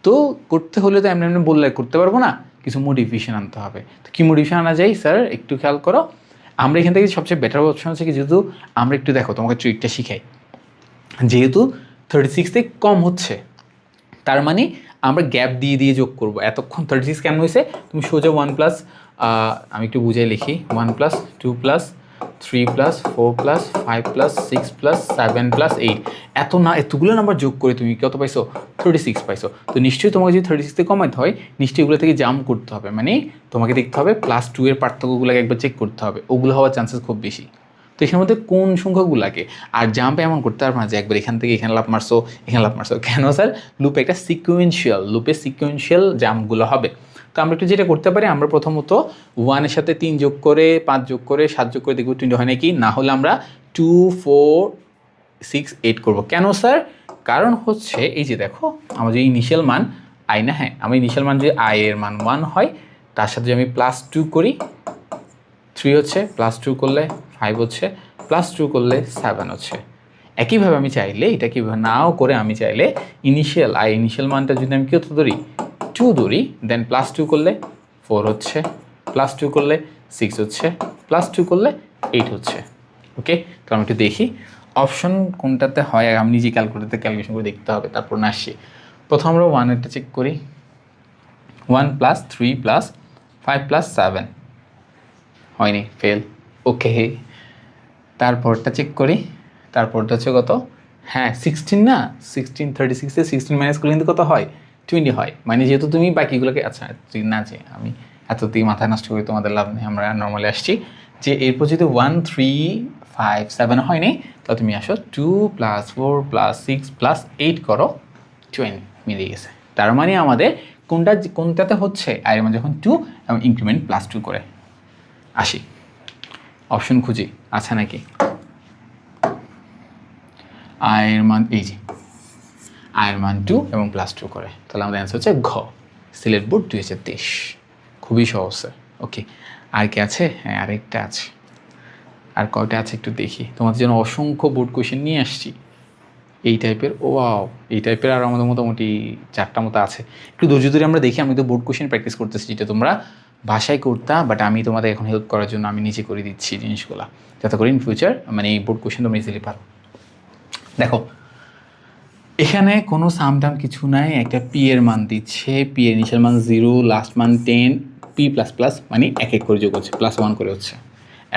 তো করতে হলে তো এমনি এমনি বললে করতে পারবো না, কিছু মডিফিকেশন আনতে হবে। তো কী মডিফিকেশন আনা যায় স্যার একটু খেয়াল করো। আমরা এখান থেকে সবচেয়ে বেটার অপশন হচ্ছে কি, যেহেতু আমরা একটু দেখো তোমাকে ট্রিকটা শিখাই, যেহেতু 36 থেকে কম হচ্ছে তার মানে আমরা গ্যাপ দিয়ে দিয়ে যোগ করবো। এতক্ষণ 36 কেমন হয়েছে, তুমি সোজা 1 প্লাস, আমি একটু বুঝাই লিখি, 1 + 2 + 3 + 4 + 5 + 6 + 7 + 8, এত না এতগুলো নাম্বার যোগ করে তুমি কত পাইছো? 36 পাইছো। তো নিশ্চয়ই তোমাকে যদি 36 থেকে কমাতে হয়, নিশ্চয়ই এগুলো থেকে জাম্প করতে হবে, মানে তোমাকে দেখতে হবে +2 এর পার্থক্যগুলোকে একবার চেক করতে হবে, ওগুলো হওয়ার চান্সেস খুব বেশি। তো এখানের মধ্যে কোন সংখ্যাগুলোকে, আর জাম্প এমন করতে পারবো না যে একবার এখান থেকে এখানে লাফ মারছো এখানে লাফ মারছো, কেন স্যার? লুপে একটা সিকুয়েন্সিয়াল জাম্পগুলো হবে। তো আমরা একটু যেটা করতে পারি, আমরা প্রথমত 1 এর সাথে 3 যোগ করে 5 যোগ করে 7 যোগ করে দেখবো 20 হয় নাকি, না হলে আমরা 2 4 6 8 করবো। কেন স্যার? কারণ হচ্ছে এই যে দেখো আমার যে ইনিশিয়াল মান আই না, হ্যাঁ আমার ইনিশিয়াল মান যে আই এর মান 1 হয়, তার সাথে যদি আমি +2 করি 3 হচ্ছে, +2 করলে 5 হচ্ছে, +2 করলে 7 হচ্ছে। একইভাবে আমি চাইলে এটা কীভাবে নাও করে আমি চাইলে ইনিশিয়াল মানটা যদি আমি কত ধরি 2 ধরি, দেন +2 করলে 4 হচ্ছে, +2 করলে 6 হচ্ছে, +2 করলে 8 হচ্ছে। ওকে, তো আমি একটু দেখি অপশন কোনটাতে হয়, আমি নিজে ক্যালকুলেশন করে দেখতে হবে, তারপর না আসি। প্রথম আমরা 1 এরটা চেক করি, 1 + 3 + 5 + 7 হয়নি, ফেল। ওকে, তারপরটা চেক করি, তারপরটা হচ্ছে কত, হ্যাঁ 16 না, 16 36 থেকে 16 মাইনাস করলে কিন্তু কত হয়? 20 হয়। মানে যেহেতু তুমি বাকিগুলোকে, আচ্ছা না যে আমি এত দিকে মাথায় নষ্ট করি তোমাদের লাভ নেই, আমরা নর্মালি আসছি যে এরপর যদি 1 3 5 7 হয়নি, তাহলে তুমি আসো 2 + 4 + 6 + 8 করো, 20 মিলে গেছে। তার মানে আমাদের কোনটাতে হচ্ছে আয়ের মান যখন 2 এবং ইনক্রিমেন্ট +2 করে। আসি অপশন খুঁজি আছে নাকি। আয়ের মান এই যে আয়ের মান 2 এবং +2 করে, তাহলে আমাদের অ্যান্সার হচ্ছে ঘ, সিলেট বোর্ড 2023। খুবই সহজ। ওকে, আর কি আছে? হ্যাঁ আরেকটা আছে, আর কয়টা আছে একটু দেখি। তোমাদের জন্য অসংখ্য বোর্ড কোয়েশ্চেন নিয়ে আসছি এই টাইপের, ওয়াও এই টাইপের, আর আমাদের মোটামুটি 4টা মতো আছে। একটু ধৈর্য ধরে আমরা দেখি। আমি তো বোর্ড কোয়েশ্চেন প্র্যাকটিস করতেছি, যেটা তোমরা ভাষায় করতাম, বাট আমি তোমাদের এখন হেল্প করার জন্য আমি নিজে করে দিচ্ছি জিনিসগুলো, যাতে করে ইন ফিউচার মানে এই বোর্ড কোয়েশ্চেন তোমরা ইজিলি পারো। দেখো এখানে কোনো সামটাম কিছু নাই, একটা পি এর মান দিচ্ছে, পি এর ইনিশিয়াল মান 0, লাস্ট মান 10, পি প্লাস প্লাস মানে এক এক করে যোগ হচ্ছে, +1 করে হচ্ছে,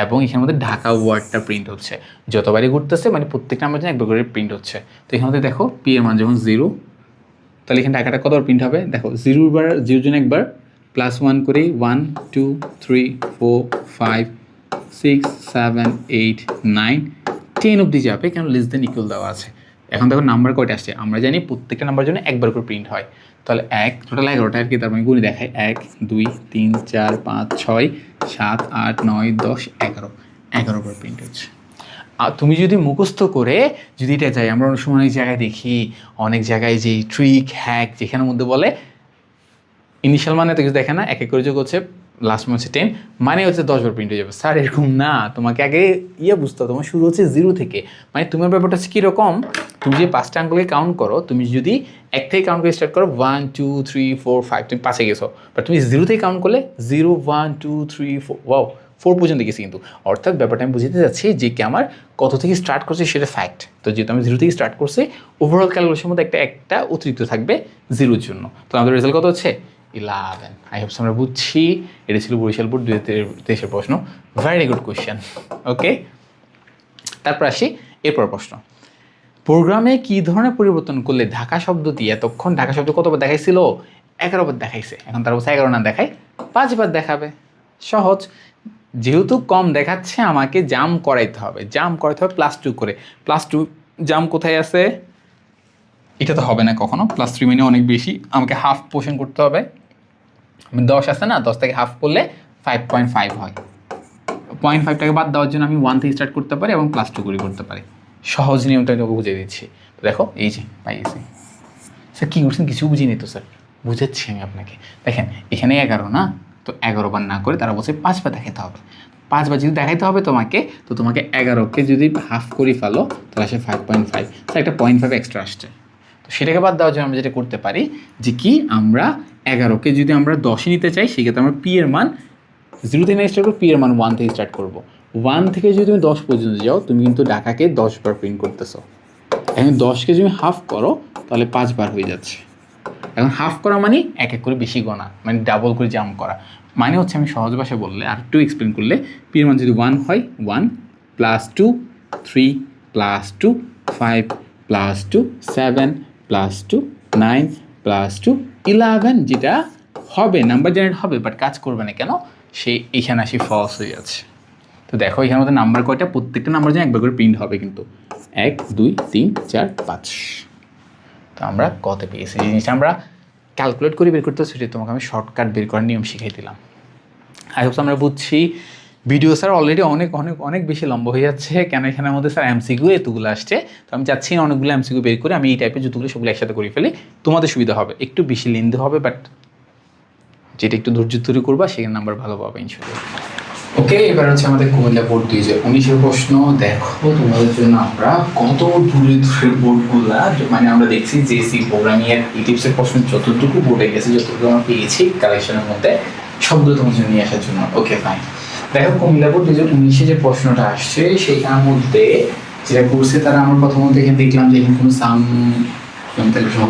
এবং এখানের মধ্যে ঢাকা ওয়ার্ডটা প্রিন্ট হচ্ছে, যতবারই ঘুরতেছে মানে প্রত্যেকটা নাম্বার জন্য একবার করে প্রিন্ট হচ্ছে। তো এখানে মধ্যে দেখো পি এর মান যখন 0, তাহলে এখানে ঢাকাটা কতবার প্রিন্ট হবে দেখো, 0 জন্য একবার, +1 করে 1 2 3 4 5 6 7 8 9 10 অবধি যাবে, কেন লেস দেন ইকুয়াল দেওয়া আছে। এখন দেখো নাম্বার কয়টা আসছে, আমরা জানি প্রত্যেকটা নাম্বার জন্য একবার করে প্রিন্ট হয়, তাহলে টোটাল 11টা আর কি, তার মানে গুণে দেখায় 1 2 3 4 5 6 7 8 9 10 11 করে প্রিন্ট হচ্ছে। আর তুমি যদি মুখস্থ করে যদি এটা যাই, আমরা অনেক সময় অনেক জায়গায় দেখি, অনেক জায়গায় যে ট্রিক হ্যাক যেখানের মধ্যে বলে ইনিশিয়াল মানে তো কিছু দেখে না, এক এক করে যোগ হচ্ছে, লাস্ট মান হচ্ছে 10, মানে হচ্ছে 10 বার প্রিন্ট হয়ে যাবে। স্যার এরকম না, তোমাকে আগে বুঝতে হবে, তোমার শুরু হচ্ছে 0 থেকে, মানে তোমার ব্যাপারটা হচ্ছে কীরকম, তুমি যে 5টা আঙ্গুলকে কাউন্ট করো, তুমি যদি 1 থেকে কাউন্ট করে স্টার্ট করো 1 2 3 4 5, তুমি 5-এ গেছো, বাট তুমি 0 থেকে কাউন্ট করলে 0 1 2 3 4, ওয়াও 4 পর্যন্ত গেছি কিন্তু, অর্থাৎ ব্যাপারটা আমি বুঝতে যাচ্ছি যে কি আমার কত থেকে স্টার্ট করছে সেটা ফ্যাক্ট। তো যেহেতু আমি 0 থেকে স্টার্ট করছি, ওভারঅল ক্যালকুলেশনের মধ্যে একটা অতিরিক্ত থাকবে 0-র জন্য, তো আমাদের রেজাল্ট কত হচ্ছে 11। আই হোপস আমরা বুঝছি। এটা ছিল বরিশাল বোর্ড 2023-এর প্রশ্ন, ভেরি গুড কোয়েশ্চেন। ওকে, তারপর আসি এরপর প্রশ্ন, প্রোগ্রামে কী ধরনের পরিবর্তন করলে ঢাকা শব্দটি এতক্ষণ ঢাকা শব্দ কতবার দেখাইছিল, 11 বার দেখাইছে, এখন তার অবস্থা 11 না দেখায় 5 বার দেখাবে। সহজ, যেহেতু কম দেখাচ্ছে আমাকে জাম করাইতে হবে, +2 করে, +2 জাম কোথায় আছে, এটা তো হবে না কখনো, +3 মানে অনেক বেশি, আমাকে হাফ পোর্শন করতে হবে, 10 আছে না, 10 থেকে হাফ করলে 5.5 হয়, 0.5টাকে বাদ দেওয়ার জন্য আমি 1 থেকে স্টার্ট করতে পারি এবং +2 করে করতে পারি। সহজ নিয়মটা তোকে বুঝিয়ে দিচ্ছি। তো দেখো এই যে পাই গেছি। স্যার কী করছেন, কিছু বুঝিনি তো স্যার, বুঝাচ্ছি আমি আপনাকে। দেখেন এখানে 11 না, তো 11 বার না করে তারা বলছে 5 বার দেখাতে হবে, 5 বার যদি দেখাইতে হবে তোমাকে, তো তোমাকে 11কে যদি হাফ করে ফেলো তাহলে আসে 5.5, স্যার একটা 0.5 এক্সট্রা আসছে, তো সেটাকে বাদ দেওয়ার জন্য আমরা যেটা করতে পারি যে কি, আমরা 11কে যদি আমরা 10-এ নিতে চাই, সেক্ষেত্রে আমরা পি এর মান 0 থেকে স্টার্ট করবো, পি এর মান 1 থেকে স্টার্ট করবো। 1 থেকে যদি তুমি 10 পর্যন্ত যাও, তুমি কিন্তু ঢাকাকে 10 বার প্রিন্ট করতেছো। এখন 10কে যদি হাফ করো তাহলে 5 বার হয়ে যাচ্ছে। এখন হাফ করা মানে এক এক করে বেশি গোনা, মানে ডাবল করে জাম্প করা, মানে হচ্ছে আমি সহজ ভাষায় বললে আর একটু এক্সপ্লেন করলে, পি এর মান যদি 1 হয়, 1 +2 3 +2 5 +2 7 +2 9 +2 11, যেটা হবে নাম্বার জেনারেট হবে বাট কাজ করবে না, কেন সে এখানে আসি ফলস হয়ে যাচ্ছে। তো দেখো এখানে মধ্যে নাম্বার কয়টা, প্রত্যেকটা নাম্বার যেন একবার করে প্রিন্ট হবে কিন্তু, 1 2 3 4 5। তো আমরা কত পেয়েছি, এই জিনিসটা আমরা ক্যালকুলেট করে বের করতে, সেটা তোমাকে আমি শর্টকাট বের করার নিয়ম শিখিয়ে দিলাম। আই হোপস আমরা বুঝছি। ভিডিও স্যার অলরেডি অনেক অনেক অনেক বেশি লম্বা হয়ে যাচ্ছে, কেন এখানের মধ্যে স্যার এমসিকিউ এতগুলো আসছে, তো আমি চাচ্ছি না অনেকগুলো এমসিকিউ বের করে আমি এই টাইপের যতগুলো সবগুলো একসাথে করে ফেলি, তোমাদের সুবিধা হবে, একটু বেশি লেন্দি হবে, বাট যেটা একটু ধৈর্য ধরে করবা সেখানে নাম্বার ভালো পাবে ইনশাআল্লাহ। ওকে, এবার হচ্ছে আমাদের কুমিল্লা বোর্ড 2019-এর প্রশ্ন। দেখো তোমাদের জন্য আমরা কত দূরে দূরের বোর্ডগুলা, মানে আমরা দেখছি জেসি প্রোগ্রামিং এর এই টিপসের প্রশ্ন যতটুকু বোর্ডে গেছে, যতটুকু আমরা পেয়েছি কালেকশনের মধ্যে, সবগুলো তোমার জন্য নিয়ে আসার জন্য। ওকে ফাইন, দেখো কুমিল্লা বোর্ড 2019-এ যে প্রশ্নটা আসছে সেইটার মধ্যে যেটা করছে তারা, আমার প্রথমত এখানে দেখলাম যে এখানে কোনো সাম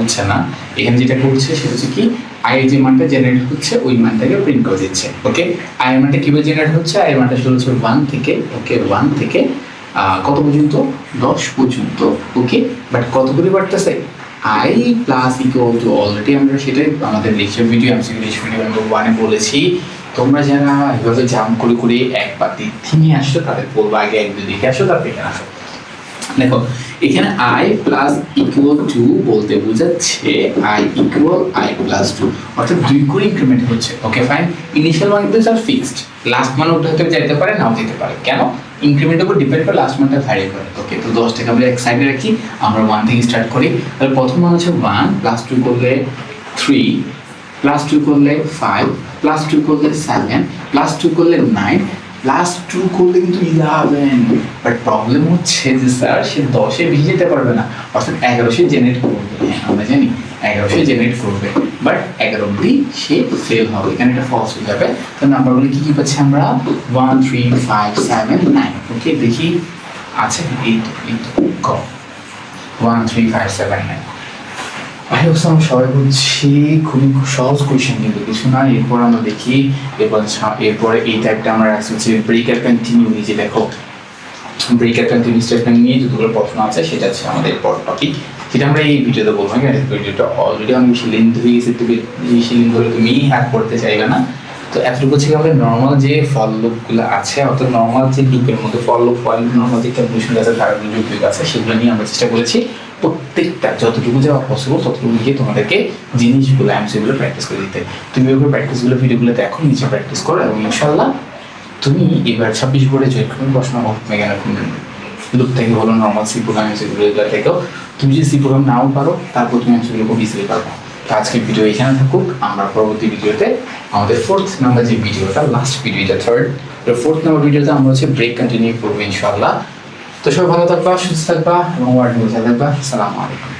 হচ্ছে না, এখানে যেটা করছে সেটা হচ্ছে কি, আয়ের যে মানটা জেনারেট হচ্ছে ওই মানটাকে প্রিন্ট করে দিচ্ছে। ওকে, আয়ের মানটা কীভাবে জেনারেট হচ্ছে, আয়ের মানটা শুরু হচ্ছে 1 থেকে, ওকে 1 থেকে কত পর্যন্ত, 10 পর্যন্ত। ওকে, বাট কত করে বাড়তেছে, I plus equal to, already আমরা সেটাই আমাদের lecture video MCQ video number 1-এ বলেছি, তোমরা যারা এভাবে জাম্প করে করে একবার থিমে আসছো তাদের বলবো আগে 1 2 দেখে আসো, তারপর এখানে আসো। দেখো এখানে আই প্লাস ইকুয়াল টু বলতে বোঝাচ্ছে আই ইকুয়াল আই প্লাস 2, অর্থাৎ 2 করে ইনক্রিমেন্ট হচ্ছে। ওকে ফাইন, ইনিশিয়াল মান কিন্তু স্যার ফিক্সড, লাস্ট মান ওটা হতে যেতে পারে নাও যেতে পারে, কেন ইনক্রিমেন্টের উপর ডিপেন্ড করে লাস্ট মানটা ভ্যারি করে। ওকে, তো 10 থেকে আমরা এক সাইডে রাখি, আমরা 1 থেকে স্টার্ট করি, তাহলে প্রথম মান হচ্ছে 1, +2 করলে 3, +2 করলে 5, +2 করলে 7, +2 করলে 9, +2 করলে কিন্তু 11, বাট প্রবলেম হচ্ছে যে স্যার সে 10-এ বেশি যেতে পারবে না, অর্থাৎ 1100 জেনারেট করবে। আমরা জানি 1100 জেনারেট করবে, বাট 11 অবধি সে ফেল হবে, এখানে একটা ফলস হয়ে যাবে। তো নাম্বারগুলো কি কি পাচ্ছি আমরা, 1 3 5 7 9। ওকে দেখি আছে, এই তো 1 3 5 7 9। আমরা সবাই বলছি খুবই সহজ কোয়েশ্চেন, কিন্তু কিছু না। এরপর আমরা দেখি, এরপরে এই টাইপটা আমরা রাখছি হচ্ছে ব্রেক আর কন্টিনিউ। এই যে দেখো, ব্রেক আর কন্টিনিউ স্টেটমেন্ট নিয়ে যতগুলো প্রশ্ন আছে সেটা হচ্ছে আমাদের পর টপিক, যেটা আমরা এই ভিডিওতে বলবো। ভিডিওটা অলরেডি অনেক বেশি লেন্থ হয়ে গেছে, একটু বেশি লেন্থ হলে তুমি হ্যাক করতে চাইবে না। তো এতটুকু থেকে আমরা নর্মাল যে ফল লুপগুলো আছে, অর্থাৎ নর্মাল যে লুপের মধ্যে ফল লুপ, নর্মাল যে ক্যালকুলেশন আছে, ধারাগুলো যৌক্তিক আছে, সেগুলো নিয়ে আমরা চেষ্টা করেছি প্রত্যেকটা যতটুকু যাওয়া পসিবল ততটুকু গিয়ে তোমাদেরকে জিনিসগুলো এমসিগুলো প্র্যাকটিস করে দিতে। তুমি ওইভাবে প্র্যাকটিসগুলো ভিডিওগুলো দেখো, নিচে প্র্যাকটিস করো, এবং ইনশাল্লাহ তুমি এবার 26 বোর্ডে যেরকম প্রশ্ন হোক না কেন, লুপ থেকে হলো নর্মাল সি প্রোগ্রাম এমসিগুলো থেকেও তুমি যদি সি প্রোগ্রাম নাও পারো, তারপর তুমি এমসিগুলো খুব ইজিলি পারবো। তো আজকের ভিডিও এখানে থাকুক। আমরা পরবর্তী ভিডিওতে আমাদের 4th নাম্বার যে ভিডিওটা, লাস্ট ভিডিও, এটা 3rd, 4th নাম্বার ভিডিওতে আমরা হচ্ছে ব্রেক কন্টিনিউ করবো ইনশাল্লাহ। তো সবাই ভালো থাকবা, সুস্থ থাকবা এবং ওয়ার্ড বুঝে থাকবা। আসসালামু আলাইকুম।